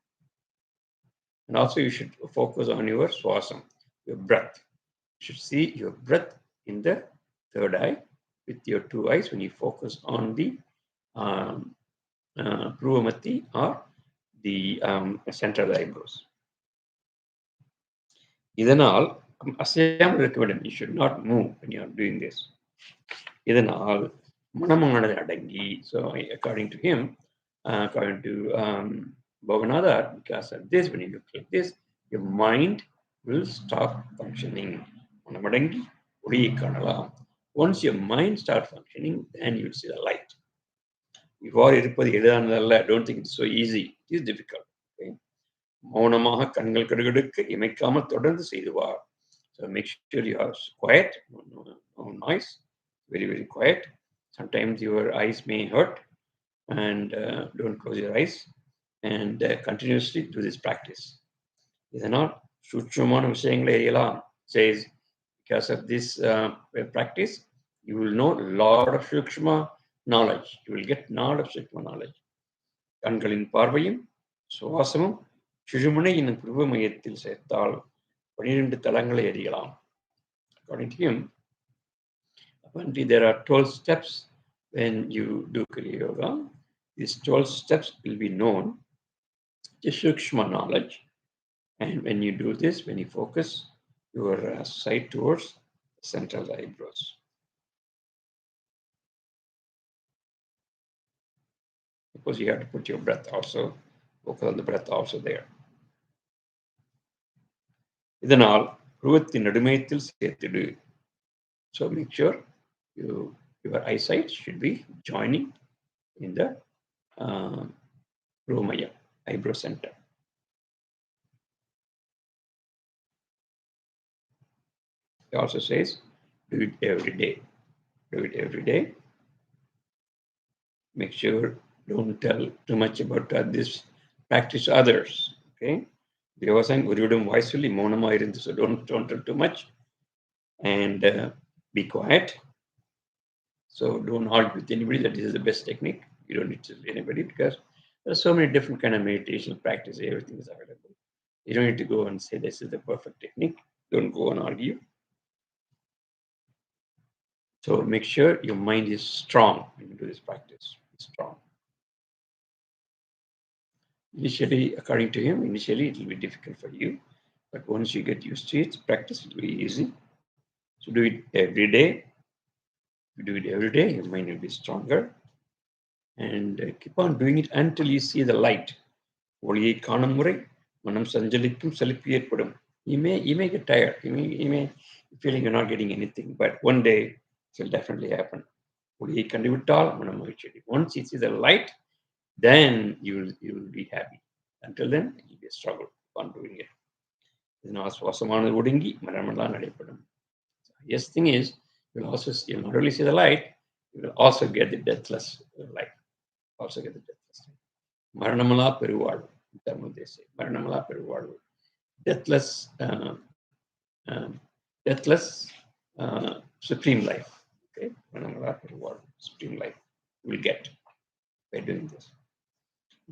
And also, you should focus on your swasam, your breath. You should see your breath in the third eye with your two eyes when you focus on the Pruvamati or the center of the eyebrows. இதனால் அசையாமல் இருக்க வேண்டும். You should not move when you are doing this. இதனால் மனமானது அடங்கி. So according to him, according to Bhoganathar, because of this, when you look like this, your mind will stop functioning. மனமடங்கி ஒளியை காணலாம். Once your mind starts functioning, then you will see the light. இவ்வாறு இருப்பது எளிதானதல்ல. Don't think it's so easy. It is difficult. Okay? மௌனமாக கண்கள் கடுகடுக்க இமைக்காமல் தொடர்ந்து செய்துவார். So make sure you are quiet, no noise, very, very quiet. Sometimes your eyes may hurt, and don't close your eyes, and continuously do this practice. இதனால் சூட்சுமமான விஷயங்களை அறியலாம். Says, because of this practice, you will know a lot of Sukshma knowledge. You will get lot of Sukshma knowledge. கண்களின் பார்வையும் சுவாசமும் சுழுமுனை என்னும் புருவ மையத்தில் சேர்த்தால் 12 தலங்களை அறியலாம். According to him, apparently there are 12 steps when you do Kriya Yoga. These 12 steps will be known, the Sukshma knowledge. And when you do this, when you focus your sight towards the central eyebrows. Because you have to put your breath also, focus on the breath also there. இதனால் புருவத்தின் நடுமையத்தில் சேர்த்திடு. So make sure your eyesight should be joining in the puruvamayam, eyebrow center. He also says, do it every day. Do it every day. Make sure don't tell too much about this practice to others. Okay? Devasang Urudum wisely monama irundu, so don't tell too much. And be quiet. So don't argue with anybody that this is the best technique. You don't need to tell anybody because there are so many different kind of meditation practices. Everything is available. You don't need to go and say this is the perfect technique. Don't go and argue. So make sure your mind is strong when you do this practice. It's strong. Initially, according to him, initially it will be difficult for you. But once you get used to it, practice will be easy. So do it every day. If you do it every day, your mind will be stronger. And keep on doing it until you see the light. ஒளியை காணும் முறை மனம் சஞ்சலிக்கும் சலிப்பு ஏற்படும். You may get tired. You may feeling you're not getting anything. But one day it will definitely happen. ஒளியை கண்டுவிட்டால் மனம் மகிழ்ச்சி. Once you see the light, then you will be happy. Until then, it will be a struggle on doing it. இதனால் சுவாசமானது ஒடுங்கி மரமெல்லாம் நடைபெறும். Yes, thing is, you'll not only see the light, you will also get the deathless light. Also get the deathless light. Maranamala peruvalu. Tamil they say. Maranamala peruvalu. Deathless, deathless supreme life. Okay, Maranamala peruvalu. Supreme life you will get by doing this.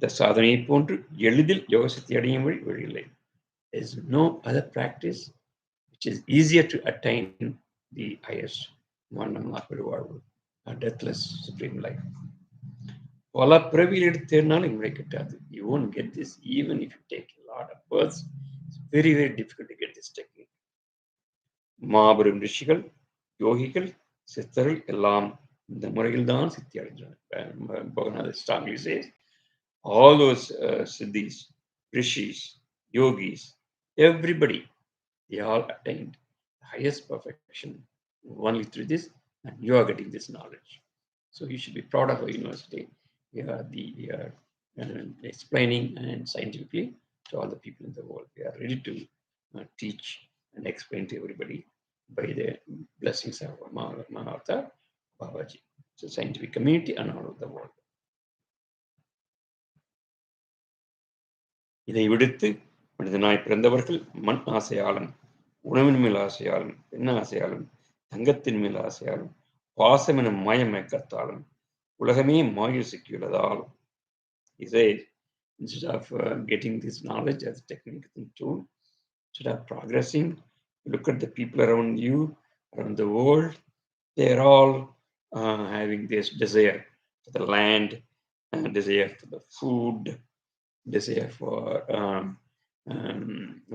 The sadhanai போன்று எளிதில் யோகசக்தி அடையும் வழி இல்லை. There is no other practice which is easier to attain the highest Maranamala peruvalu, a deathless supreme life. பல பிறவியில் எடுத்து தேடினாலும் இம்முறை கிட்டாது. You won't get this even if you take a lot of births. It's very, very difficult to get this technique. மாபெரும் ரிஷிகள், யோகிகள், சித்தர்கள் எல்லாம் இந்த முறையில் தான் சித்தி அடைந்தனர். Bhoganathar strongly says, all those siddhis, rishis, yogis, everybody, they all attained the highest perfection only through this, and you are getting this knowledge. So you should be proud of our university. We are explaining and scientifically to all the people in the world. We are ready to teach and explain to everybody by the blessings of Bhoganathar, Babaji. So scientific community and all over the world. இதை விடுத்து மனிதனாய் பிறந்தவர்கள் மண் ஆசையாலும் உணவின் மேல் ஆசையாலும் பெண் ஆசையாலும் தங்கத்தின் மேல் ஆசையாலும் பாசம் எனும் மாயமயக்கத்தாலும் உலகமே மாயில் சிக்கியுள்ளதால் he said, instead of getting this knowledge as a technique and tool, instead of progressing, look at the people around you, around the world, they're all having this desire for the land, desire for the food, desire for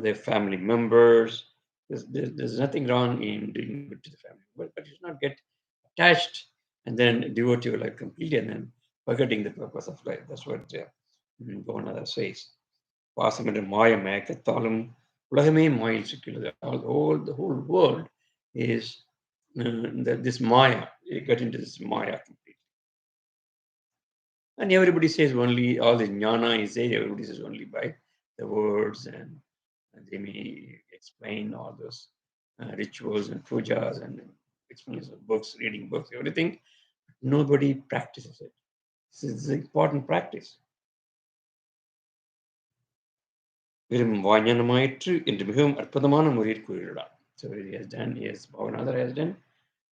their family members. There's nothing wrong in doing good to the family, but you should not get attached and then devote your life completely and then forgetting the purpose of life. That's what Bhoganathar says. பாசம் என்ற மாய மயக்கத்தாலும் உலகமே மாயில் சிக்கியுள்ளது. The whole world is this maya. You get into this maya completely. And everybody says only, all the jnana is there, everybody says only by the words, and they may explain all those rituals and pujas and explanations of books, reading books, everything. Nobody practices it. This is an important practice. வெறும் வாஞானமாயிற்று என்று மிகவும் அற்புதமான முறையில் கூறுகிறார். So Bhoganathar has done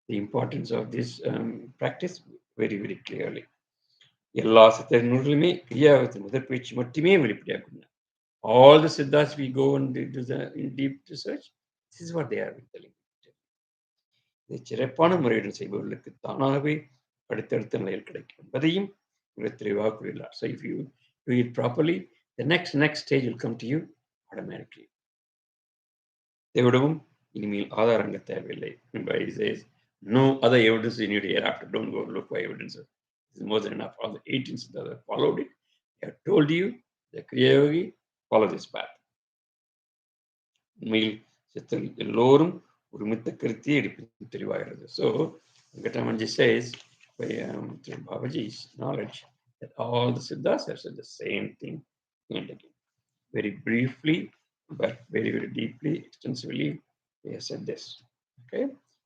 the importance of this practice very, very clearly. எல்லா சித்த நூல்களுமே கிரியாவின் முதற் பயிற்சி மட்டுமே வெளிப்படையாக்கும். All the siddhas we go and do the in deep research, this is what they are telling. இதை சிறப்பான முறையுடன் செய்பவர்களுக்கு தானாகவே அடுத்தடுத்த நிலையில் கிடைக்கும் என்பதையும் தெளிவாக கூறியுள்ளார். So if you do it properly, the next stage will come to you automatically. இதை விடவும் இனிமேல் ஆதாரங்கள் தேவையில்லை. He says, no other evidence you need hereafter. Don't go look for evidences. This is more than enough. All the 18 siddhas have followed it. They have told you the Kriya Yogi, follow this path. உண்மையில் சித்தர்கள் எல்லோரும் ஒரு மித்த கருத்தியை எடுப்பது தெளிவாகிறது. So Gatamanji says, through Babaji's knowledge, that all the siddhas have said the same thing and again. Very briefly, but very, very deeply, extensively, they have said this. Okay,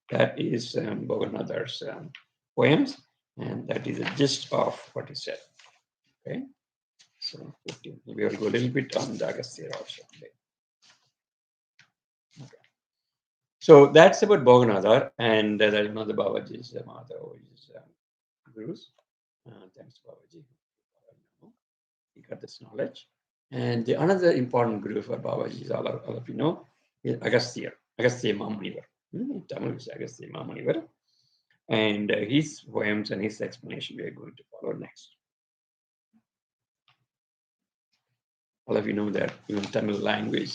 that is Bhoganathar's poems, and that is the gist of what he said. Okay, so we will go a little bit on the Agastya also today. Okay. So that's about Bhoganathar, and that is not the Babaji's mother or his gurus. Thanks to Babaji. He got this knowledge. And the another important guru for Babaji, is all of you know, is Agastya Mamunivar. In Tamil is Agastya Mamunivar. And his poems and his explanation we are going to follow next. All of you know that even Tamil language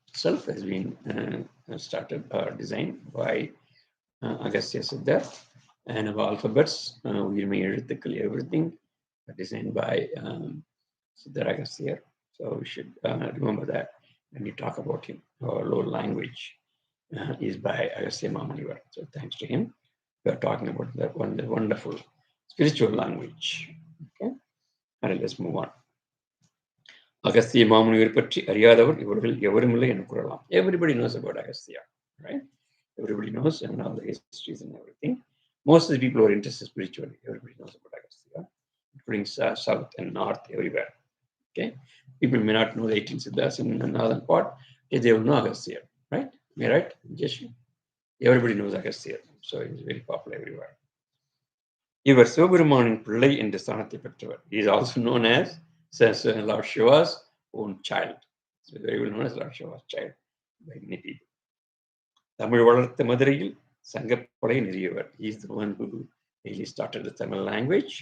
itself has been started or designed by Agastya Siddha, and of alphabets, everything designed by Siddha Agastya. So we should remember that when you talk about him. Our Lord language is by Agastya Mamunivar. So thanks to him, we are talking about that wonderful spiritual language. Okay, and let's move on. Agastya Mamunivar பற்றி அறியாதவர் இவர்கள் எவரும் இல்லை என்று கூறலாம். Everybody knows about Agastya, right? Everybody knows and all the histories and everything. Most of the people who are interested spiritually, everybody knows about Agastya, including south and north, everywhere. Okay, people may not know the 18 siddhas in the northern part, they will know Agastya, right? Am I right, Jeshu? Everybody knows Agastya, so it's very popular everywhere. இவர் சிவபெருமானின் பிள்ளை என்ற ஸ்தானத்தை பெற்றவர். He is also known as Lord Shiva's own child. So very well known as Lord Shiva's child by many people. Tamil வளர்த்த மதுரையில் சங்கப்படை நிறுவியவர். He is the one who really started the Tamil language,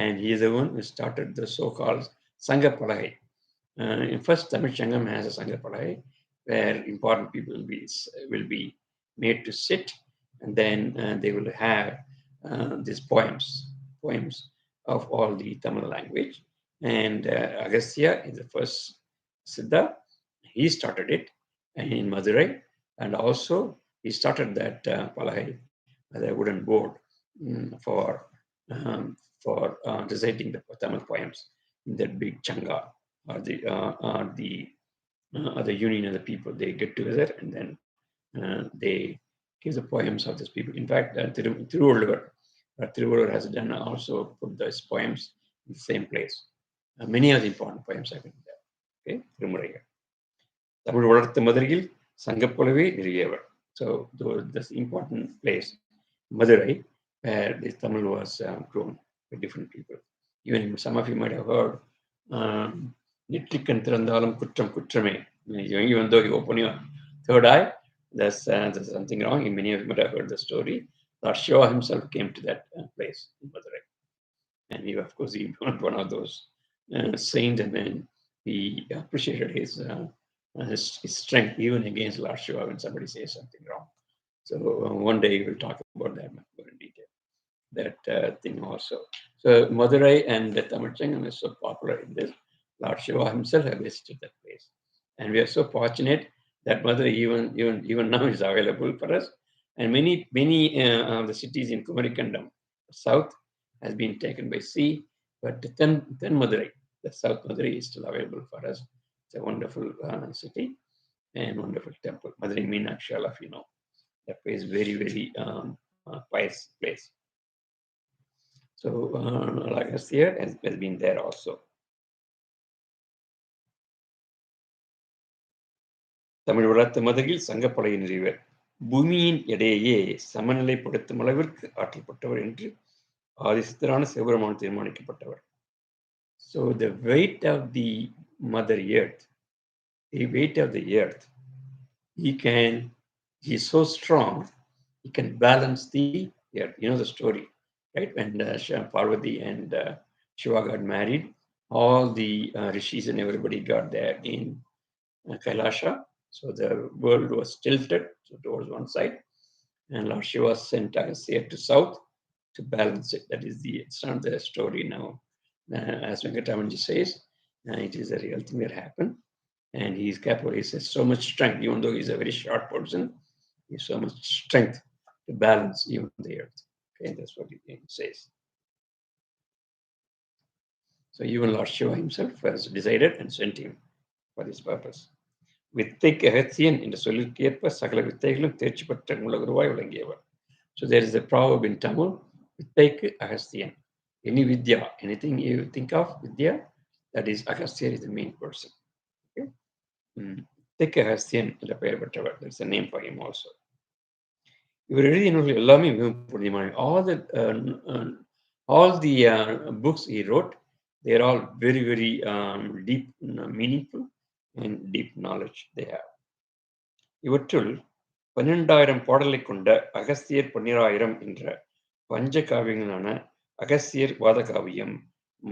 and he is the one who started the so-called Sangapalai. First, Tamil Sangam has a Sangapalai where important people will be made to sit, and then they will have these poems of all the Tamil language. And Agastya is the first Siddha. He started it in Madurai, and also he started that Palai as a wooden board for reciting the Tamil poems in that big changa or the union of the people. They get together and then they give the poems of these people. In fact, Thiruvalluvar has done also put those poems in the same place. Many of the important poems have been there. Okay, Thirumureigal. Tamil வளர்த்த மதுரையில் சங்கப்பொலவே நிறுவியவர். So this important place, Madurai, where this Tamil was grown by different people. Even some of you might have heard, நெற்றிக்கண் திறந்தாலும் குற்றம் குற்றமே. Even though you open your third eye, there's something wrong. Many of you might have heard the story. Lord Shiva himself came to that place in Madurai. And he, of course, he was one of those saints, and then he appreciated his strength even against Lord Shiva when somebody says something wrong. So one day we will talk about that more in detail, that thing also. So Madurai and the Tamil Sangam is so popular in this. Lord Shiva himself has visited that place. And we are so fortunate that Madurai even now is available for us. And many of the cities in Kumarikandam, south, has been taken by sea, but then Madurai, the South Madurai, is still available for us. It's a wonderful city and wonderful temple. Madurai Meenakshi, all of you know. That place is very, very pious place. So, like us here, has been there also. Tamil வளர்த்த மதுரையில் சங்கப்படை நிறைவர் பூமியின் இடையே சமநிலைப்படுத்தும் அளவிற்கு ஆற்றப்பட்டவர் என்று ஆதிசித்தரான Sivaperuman தீர்மானிக்கப்பட்டவர். So the weight of the Mother Earth, he's so strong, he can balance the earth. You know the story, right? When Parvati and Shiva got married, all the rishis and everybody got there in Kailasha. So the world was tilted towards one side, and Lord Shiva sent Agastya to south to balance it. That is it's not the story now. As Venkatamanji says, it is a real thing that happened. And he's capable, he has so much strength, even though he's a very short person, he has so much strength to balance even the earth. Okay, that's what he says. So even Lord Shiva himself has decided and sent him for this purpose. வித்தைக்கு Agathiyan என்ற சொல்லிற்கேற்ப சகல வித்தைகளும் தேர்ச்சி பெற்ற மூலகுருவாய் விளங்கியவர். So there is a proverb in Tamil, வித்தைக்கு Agasthiyan. Any vidya, anything you think of vidya, that is Agastya is the main person. Okay? வித்தைக்கு Agasthiyan என்ற பெயர் பெற்றவர். That's a name for him also. இவர் எழுதிய நூல்கள் எல்லாமே மிகவும் புனிதமான. All the books he wrote, they are all very, very deep, meaningful, and deep knowledge they have. இவற்றுள் 12,000 பாடலை கொண்ட அகஸ்தியர் 12,000 என்ற பஞ்ச காவியங்களான அகஸ்தியர் வாத காவியம்,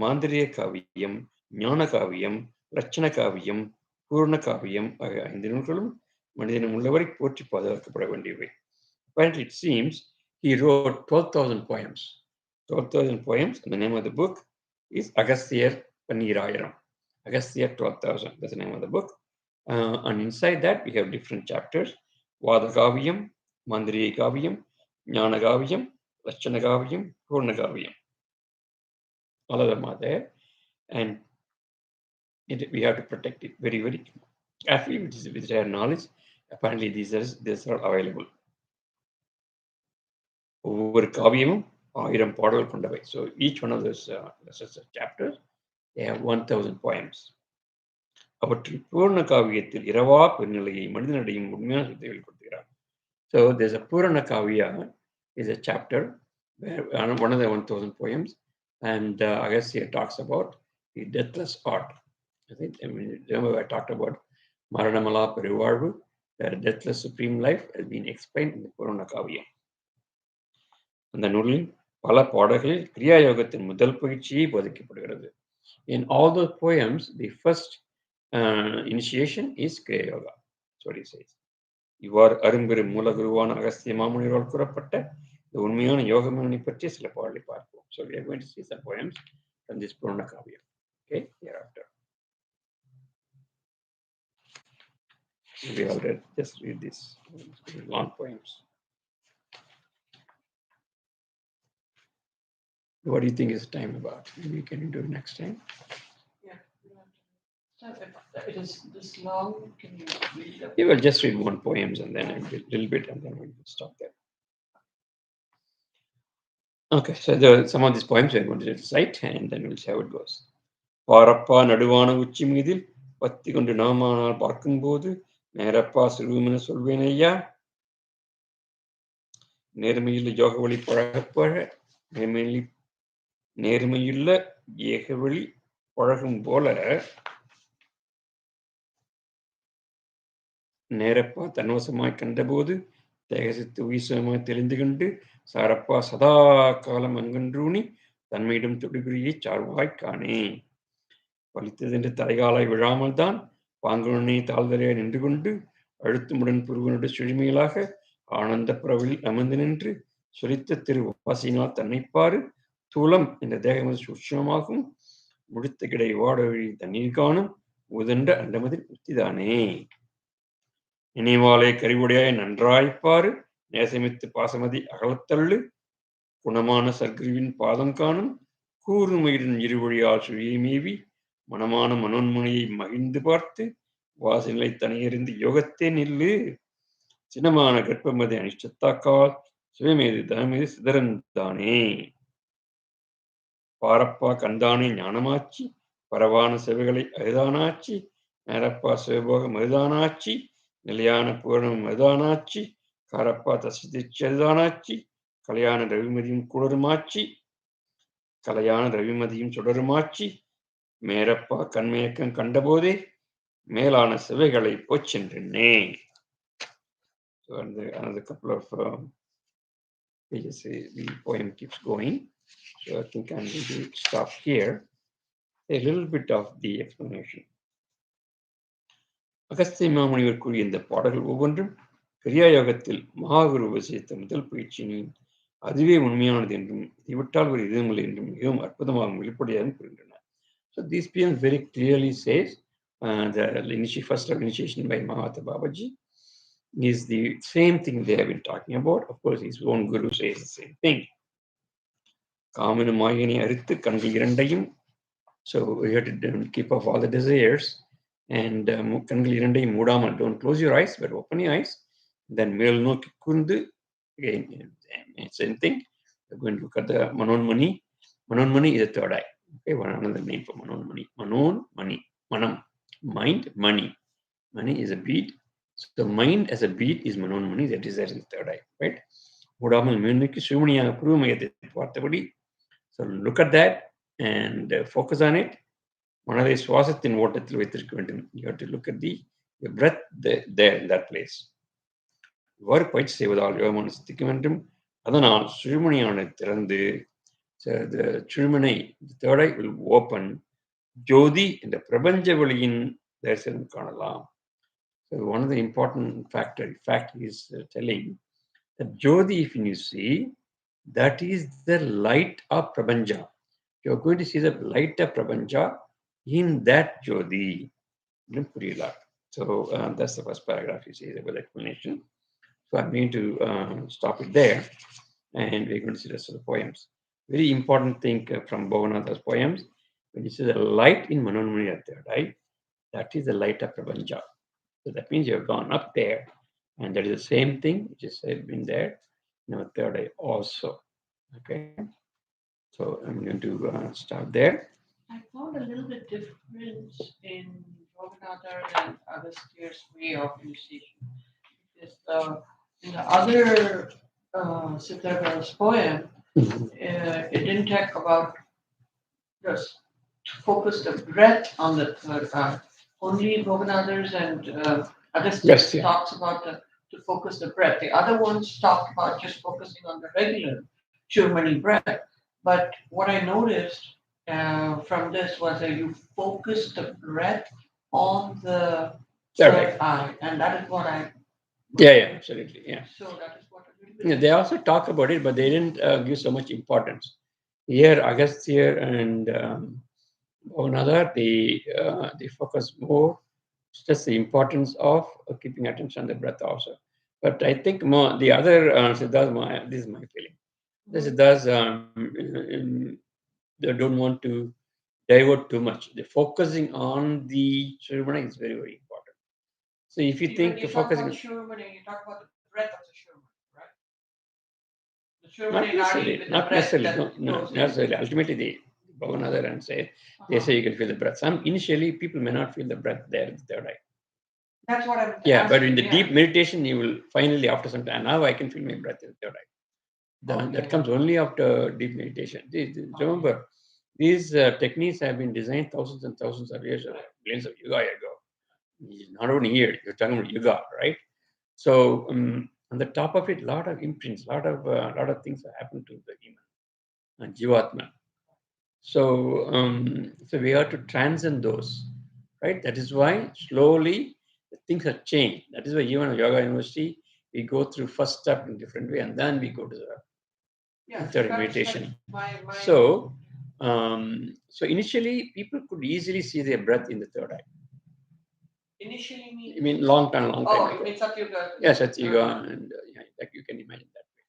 மாந்திரிய காவியம், ஞான காவியம், லட்சண காவியம், பூர்ண காவியம் ஆகிய 5 நூல்களும் மனிதனும் உள்ளவரை போற்றி பாதுகாக்கப்பட வேண்டியவை. Apparently it seems he wrote 12,000 poems. 12,000 poems, and the name of the book is Agasthyar 12,000. Agasthyar 12,000, that's the name of the book. And inside that we have different chapters: Vada Kaviyam, Mandriya Kaviyam, Jnana Kaviyam, Lachana Kaviyam, Purna Kaviyam. All of them are there, and we have to protect it very, very carefully with their knowledge. Apparently these are available. ஒவ்வொரு காவியமும் 1000 பாடல்கள் கொண்டவை. So each one of those chapters, they have 1,000 poems. அவற்றில் பூர்ண காவியத்தில் இரவா பெருநிலையை மனிதனடையும் உண்மையான சுத்தை வெளிப்படுத்துகிறார். So there's a Purana Kavya is a chapter where one of the 1,000 poems, and Agastya talks about the deathless art. Remember I talked about Maranamala Perivarvu, the deathless supreme life has been explained in the Purana Kavya. அந்த நூலில் பல பாடல்களில் கிரியா யோகத்தின் முதல் பயிற்சியை போதிக்கப்படுகிறது. In all those poems, the first initiation is Kriya Yoga. That's what he says. இவ்வாறு அரும்பெரும் மூலகுருவான அகஸ்திய மாமுனிவரால் கூறப்பட்ட இந்த உண்மையான யோகமனை பற்றி சில பாடலை பார்ப்போம். So we are going to see some poems from this Purana Kavya. Okay, hereafter. We already just read this long poems. What do you think is time about? Maybe we can do it next time. It is this long. Can you read it? We will just read one poems and then a little bit, and then we'll stop there. Okay, so some of these poems we are going to recite, and then we'll see how it goes. பாரப்பா நடுவான உச்சி மீதில் பத்தி கொண்டு நாமானால் பார்க்கும்போது நேரப்பா சிறுவமென சொல்வேன் ஐயா, நேர்மையுள்ள யோக வழி பழகப்பழ நேர்மையுள்ள ஏக வழி பழகும் போல நேரப்பா தன்வசமாய் கண்டபோது தேகசித்து உயிசமாய் தெளிந்து கண்டு சாரப்பா சதா காலம் அங்கன்றூனி தன்மையிடம் தொடுகுறியை சார்வாய் காணே. பலித்ததென்று தலைகாலாய் விழாமல் தான் பாங்குடனே தாழ்தலையாய் நின்று கொண்டு அழுத்தமுடன் புருவனுடைய செழுமையிலாக ஆனந்த பிரவில் அமர்ந்து நின்று சொலித்த திருவாசினால் தன்னைப்பாறு தூளம் என்ற தேகமது சூட்சமாகும் முடித்த கிடை வாட வழி தண்ணீர் காணும் உதண்ட அண்டமதில் புத்திதானே. நினைவாலே கறிவுடையாய் நன்றாய்ப்பாறு நேசமித்து பாசமதி அகலத்தள்ளு குணமான சர்க்குருவின் பாதம் காணும் கூர்மையுடன் இருவழியால் சுழியை மேவி மனமான மனோன்முனையை மகிழ்ந்து பார்த்து வாசநிலை தனியறிந்து யோகத்தே நில்லு சின்னமான கர்ப்பமதி அனிஷ்டத்தாக்கால் சிவமேது தனமேது சிதறந்தானே. பாரப்பா கந்தானே ஞானமாச்சி பரவான சேவைகளை அழுதானாச்சி நேரப்பா சிவபோக மருதானாச்சி நிலையான பூரணம் மருதானாச்சி காரப்பா தசிதிச்சு அழுதானாச்சி கலையான ரவிமதியும் கூடருமாச்சி கலையான ரவிமதியும் சுடருமாட்சி மேரப்பா கண்மயக்கம் கண்டபோதே மேலான சிவைகளை போச்சென்றே. So another couple of pages, the poem keeps going. So I think I'm going to stop here. A little bit of the explanation. Agastya மாமுனிவர் கூறிய இந்த பாடல்கள் ஒவ்வொன்றும் கிரியா யோகத்தில் மகாகுரு உபதேசித்த முதல் பயிற்சியின் அதுவே உண்மையானது என்றும் இதை விட்டால் ஒரு இதுமில்லை என்றும் மிகவும் அற்புதமாகவும் வெளிப்படையாகவும் கூறுகின்றன. So these poems very clearly says the first initiation by Bhoganathar Babaji is the same thing they have been talking about. Of course, his own guru says the same thing. காமனும் மாயினை அறுத்து கண்கள் இரண்டையும். So we have to keep off all the desires and கண்கள் இரண்டையும் மூடாமல், don't close your eyes but open your eyes. Then மேல் நோக்கி கூர்ந்து, again same thing. We're going to look at the Manonmani. Manonmani is a third eye. Okay, one another name for Manonmani. Manonmani, manam, mind, money. Money is a bead. So mind as a bead is Manonmani, that is the third eye, right? மூடாமல் மேல் நோக்கி சிவமணியாக குருமையத்தை பார்த்தபடி. So look at that and focus on it. மனதை சுவாசத்தின் ஓட்டத்தில் வைத்திருக்க வேண்டும். You have to look at the breath there in that place. இவ்வாறு பயிற்சி செய்வதால் யோகமான சித்திக்க வேண்டும். அதனால் சுழுமணியான திறந்து, the சுழுமனை, the third eye will open. ஜோதி இந்த பிரபஞ்ச வழியின் தரிசனம் காணலாம். So one of the important fact is telling that Jyoti, if you see, that is the light of Prabanja. You are going to see the light of Prabanja in that Jyoti. So that's the first paragraph you see with explanation. So I'm going to stop it there, and we're going to see the rest of the poems. Very important thing from Bhoganathar's poems. When you see the light in Manonmani at third eye, that is the light of Prabanja. So that means you have gone up there, and that is the same thing which is been there in our third eye also. Okay, so I'm going to start there. I found a little bit difference in Bhoganathar and Agastya's way of initiation. Because in the other Siddhartha's poem, it didn't talk about just to focus the breath on the third eye. Only Bhoganathar's and Agastya's talks about to focus the breath. The other ones talked about just focusing on the regular Churmani breath. But what I noticed from this was that you focus the breath on the third eye, and that is what I. Yeah, absolutely, yeah. So that is what. Yeah, they also talk about it, but they didn't give so much importance. Here, Agastya and Bhoganathar, they focus more, just the importance of keeping attention on the breath also. But I think more the other Siddharth, this is my feeling. The Siddharths, they don't want to divert too much. The focusing on the Shurmana is very, very important. So if you think focusing on Shurmana, you talk about the breath of the Shurmana, right? The not necessarily, no, necessarily. Ultimately, the Bhoganathar and say they say you can feel the breath. Some initially people may not feel the breath there in the third eye. That's what I'm. Yeah, but in the deep meditation, you will finally after some time. Now I can feel my breath in the third eye. That comes only after deep meditation. Remember, these techniques have been designed thousands and thousands of years, billions of yuga ago. Not only here, you're talking about yuga, right? So on the top of it, a lot of imprints, lot of things have happened to the human and jivatma. So we have to transcend those, right? That is why slowly things have changed. That is why even at Yoga University, we go through first step in different way, and then we go to the third meditation. So initially people could easily see their breath in the third eye. Initially means? I mean long time ago. It means Satyuga. Yes, Satyuga, and like you can imagine that way.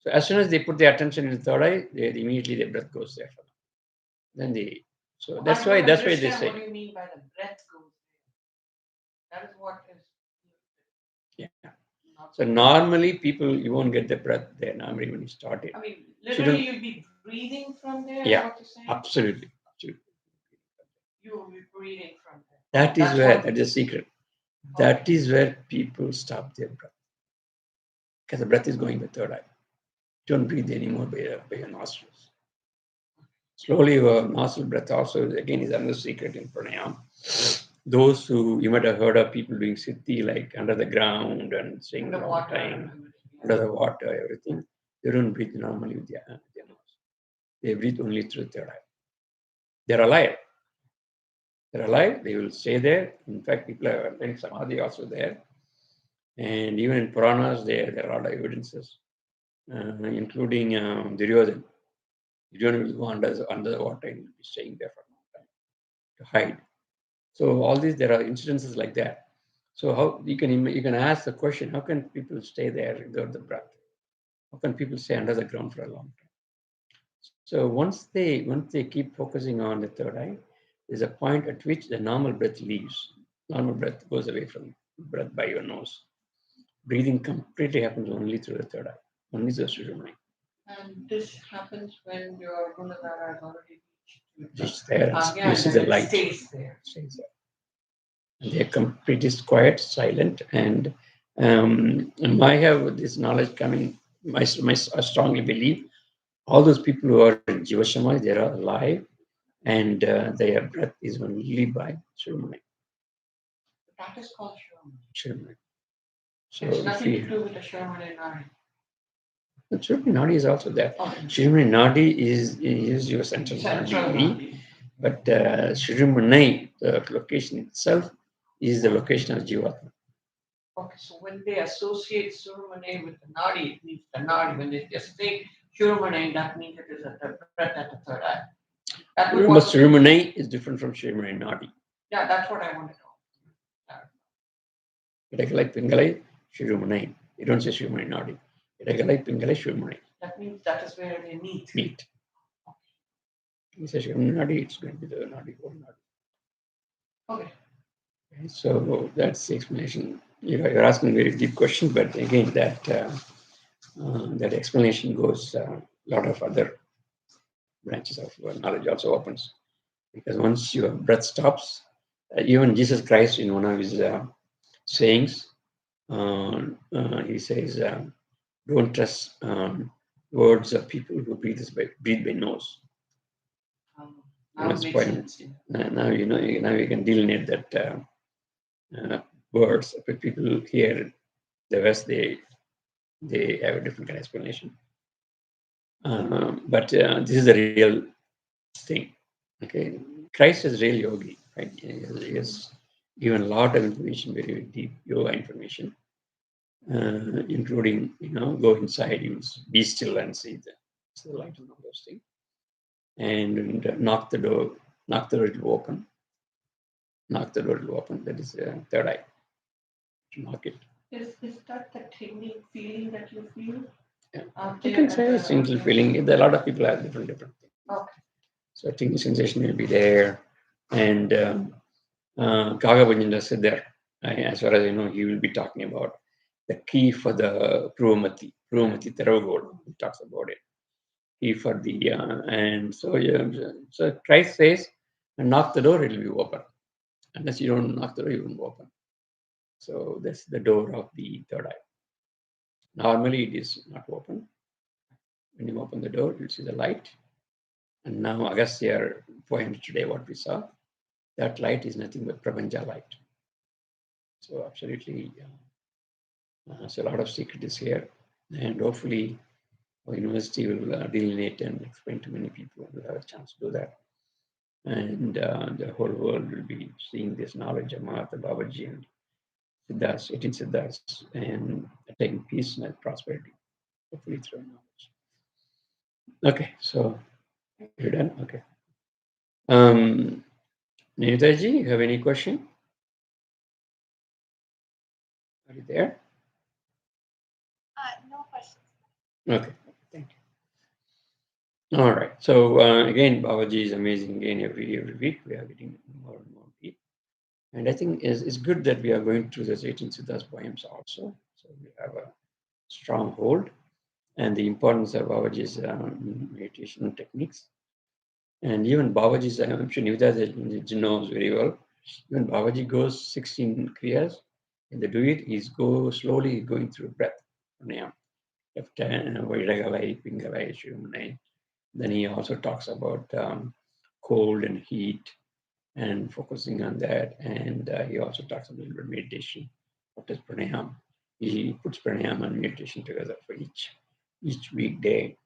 So as soon as they put their attention in the third eye, immediately their breath goes there for them. Then that's why they say. What do you mean by the breath goes there? That is what is. Yeah. So normally people, you won't get the breath there normally when you start it. I mean, literally you'll be breathing from there. Yeah, absolutely. You will be breathing from there. That is the secret. That is where people stop their breath. Because the breath is going by third eye. Don't breathe anymore by your nostrils. Slowly, your nostril breath also again is another secret in pranayama. Those who you might have heard of people doing siddhi like under the ground and staying a long time, under the water, everything. They don't breathe normally with their nose. They breathe only through the third eye. They're alive. They're alive. They will stay there. In fact, people are doing samadhi also there. And even in Puranas, there are a lot of evidences, including Duryodhana. Duryodhana will go under the water and will be staying there for a long time to hide. So all these, there are incidences like that. So how you can ask the question: how can people stay there without the breath? How can people stay under the ground for a long time? So once they keep focusing on the third eye, there's a point at which the normal breath leaves. Normal breath goes away from breath by your nose. Breathing completely happens only through the third eye, only through Sushumna. And this happens when your Gunadhara has already reached. Just there, Yeah, you see the it light. stays there. Stays there. And they're completely quiet, silent, and I have this knowledge coming. I strongly believe all those people who are in Jiva Samadhi, they are alive, and their breath is only by Shurumani. That is called Shurumani. So it's nothing to do with the Shurumani Nadi. The Shurumani Nadi is also there. Okay. Shurumani Nadi is your central nadi, but Shurumani, the location itself, is the location of Jivatma. Okay, so when they associate Surumane with the Nadi, it means the Nadi. When they just say Shurumane, that means it is at the breath at the third eye. That was Remember, what, Shurumani is different from Shurumani Nadi. yeah, that's what I want to know. Like Pingalai, Shurumani. You don't say Shurumani Nadi. Like Pingalai, Shurumani. That means that is where they meet. Meet. You say Shurumani Nadi, it's going to be the Nadi or Nadi. Okay. So that's the explanation. You're asking a very deep question, but again, that explanation goes a lot of other branches of knowledge also opens. Because once your breath stops, even Jesus Christ in one of his sayings, he says, don't trust words of people who breathe by nose. Now it makes sense. Now you can delineate that words. But people here, the West, they have a different kind of explanation. But this is the real thing. Okay, Christ is real yogi, right? He has given a lot of information, very, very deep yoga information, including go inside, you be still and see the light and all those things, and knock the door, it will open. Knock the door, it will open. That is third eye. Knock it. Is that the tingling feeling that you feel? Yeah. You can say single feeling. A lot of people have different things. Okay. So tingling sensation will be there, and Kagabhajendra said there. As far as I know, he will be talking about the key for the Pruvamati Theravagol. He talks about it. Key for the and so so Christ says, knock the door, it will be open. Unless you don't knock the door, it won't open. So that's the door of the third eye. Normally, it is not open. When you open the door, you'll see the light. And now, Agastya poem today, what we saw, that light is nothing but Prabhanja light. So absolutely, so a lot of secret is here, and hopefully, our university will delineate and explain to many people. We'll have a chance to do that, and the whole world will be seeing this knowledge of Mahatma Babaji and Siddhas, 18 Siddhas, and attaining peace and prosperity, hopefully through knowledge. Okay, so you're done. Okay. Nitaji, you have any question? Are you there? No questions. Okay, thank you. All right. So again, Babaji is amazing. Again, every week we are getting more and more deep, and I think it's good that we are going through the 18 Siddhas poems also. So we have a strong hold, and the importance of Babaji's meditation techniques, and even Babaji's. I'm sure Nivita knows very well. Even Babaji goes 16 kriyas. In the do it, he's slowly going through breath. Left hand, Vairagalai, Pingalai, Shumanai, Then he also talks about cold and heat and focusing on that. And he also talks a little bit meditation. What is pranayama? He puts pranayama and meditation together for each weekday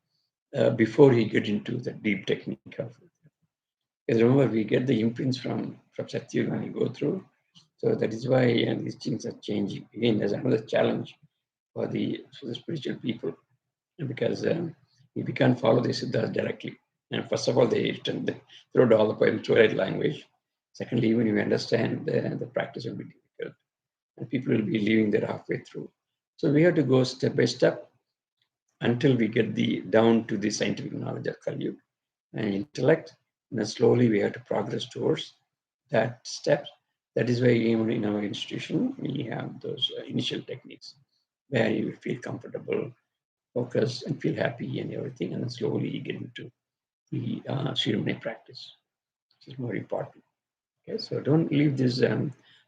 before he get into the deep technique of it. Because remember, we get the imprints from Satyuga when we go through. So that is why these things are changing. Again, there's another challenge for the spiritual people, because we can't follow the Siddhas directly. And first of all, they throw all the poems to right language. Secondly, even if you understand, the practice will be difficult, and people will be leaving there halfway through. So we have to go step by step until we get down to the scientific knowledge of Kali Yuga and intellect. And then slowly we have to progress towards that step. That is why even in our institution, we have those initial techniques where you feel comfortable, focus, and feel happy and everything. And then slowly you get into the ceremony practice, which is more important. Okay, so don't leave this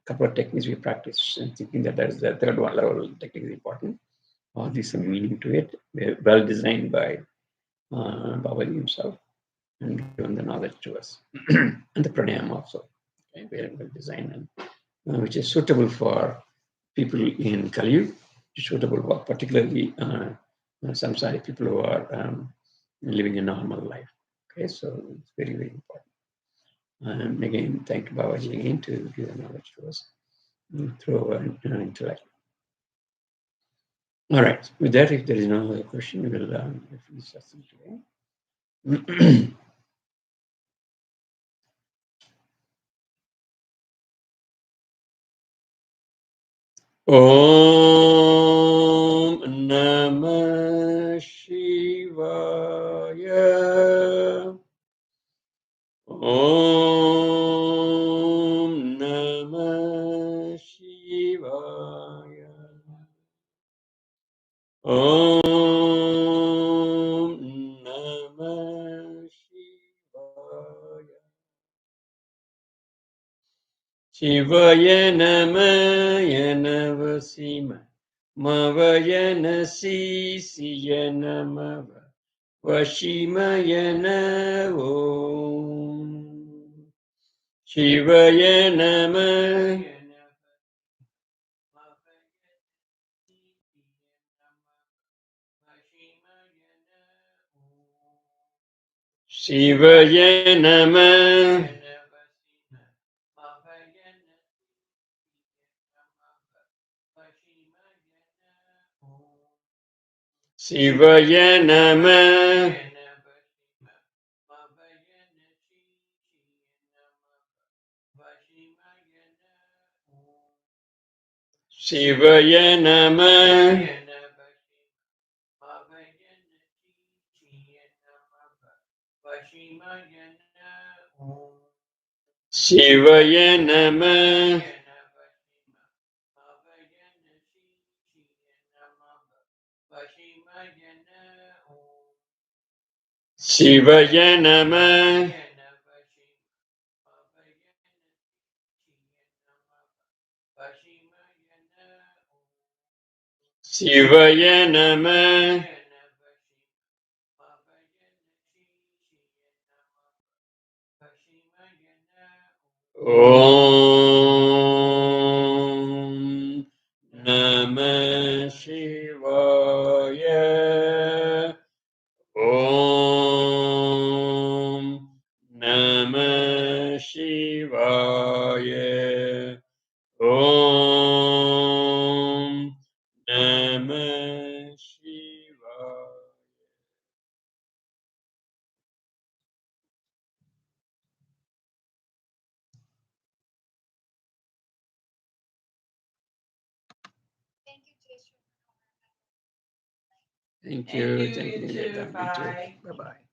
couple of techniques we practice and thinking that that is the third one level technique is important. All these some meaning to it. They're well designed by Babaji himself and given the knowledge to us. And the pranayama also, okay, very well designed, and which is suitable for people in Kali Yuga, suitable for particularly samsaric people who are living a normal life. Okay, so it's very, very important. And again, thank Babaji again to give the knowledge to us through intellect. All right, with that, if there is no other question, we will finish session today. Om Namah Shivaya. Om Namah Shivaya. Om Namah Shivaya. Shivaya Namaya Navasima. Mavayana Sisiya Namava. Vashimayana Om. Shivaya Namah. Shivaya Namah. Shivaya Namah. Shivaya Namah. Shivaya Namah. Shivaya Namah. Shivaya Namah. Om Namah Shivaya. Om Namah Shivaya. Om Namah Shivaya. Thank you, Jason. Thank you. Thank you. Thank you. Bye. Bye bye.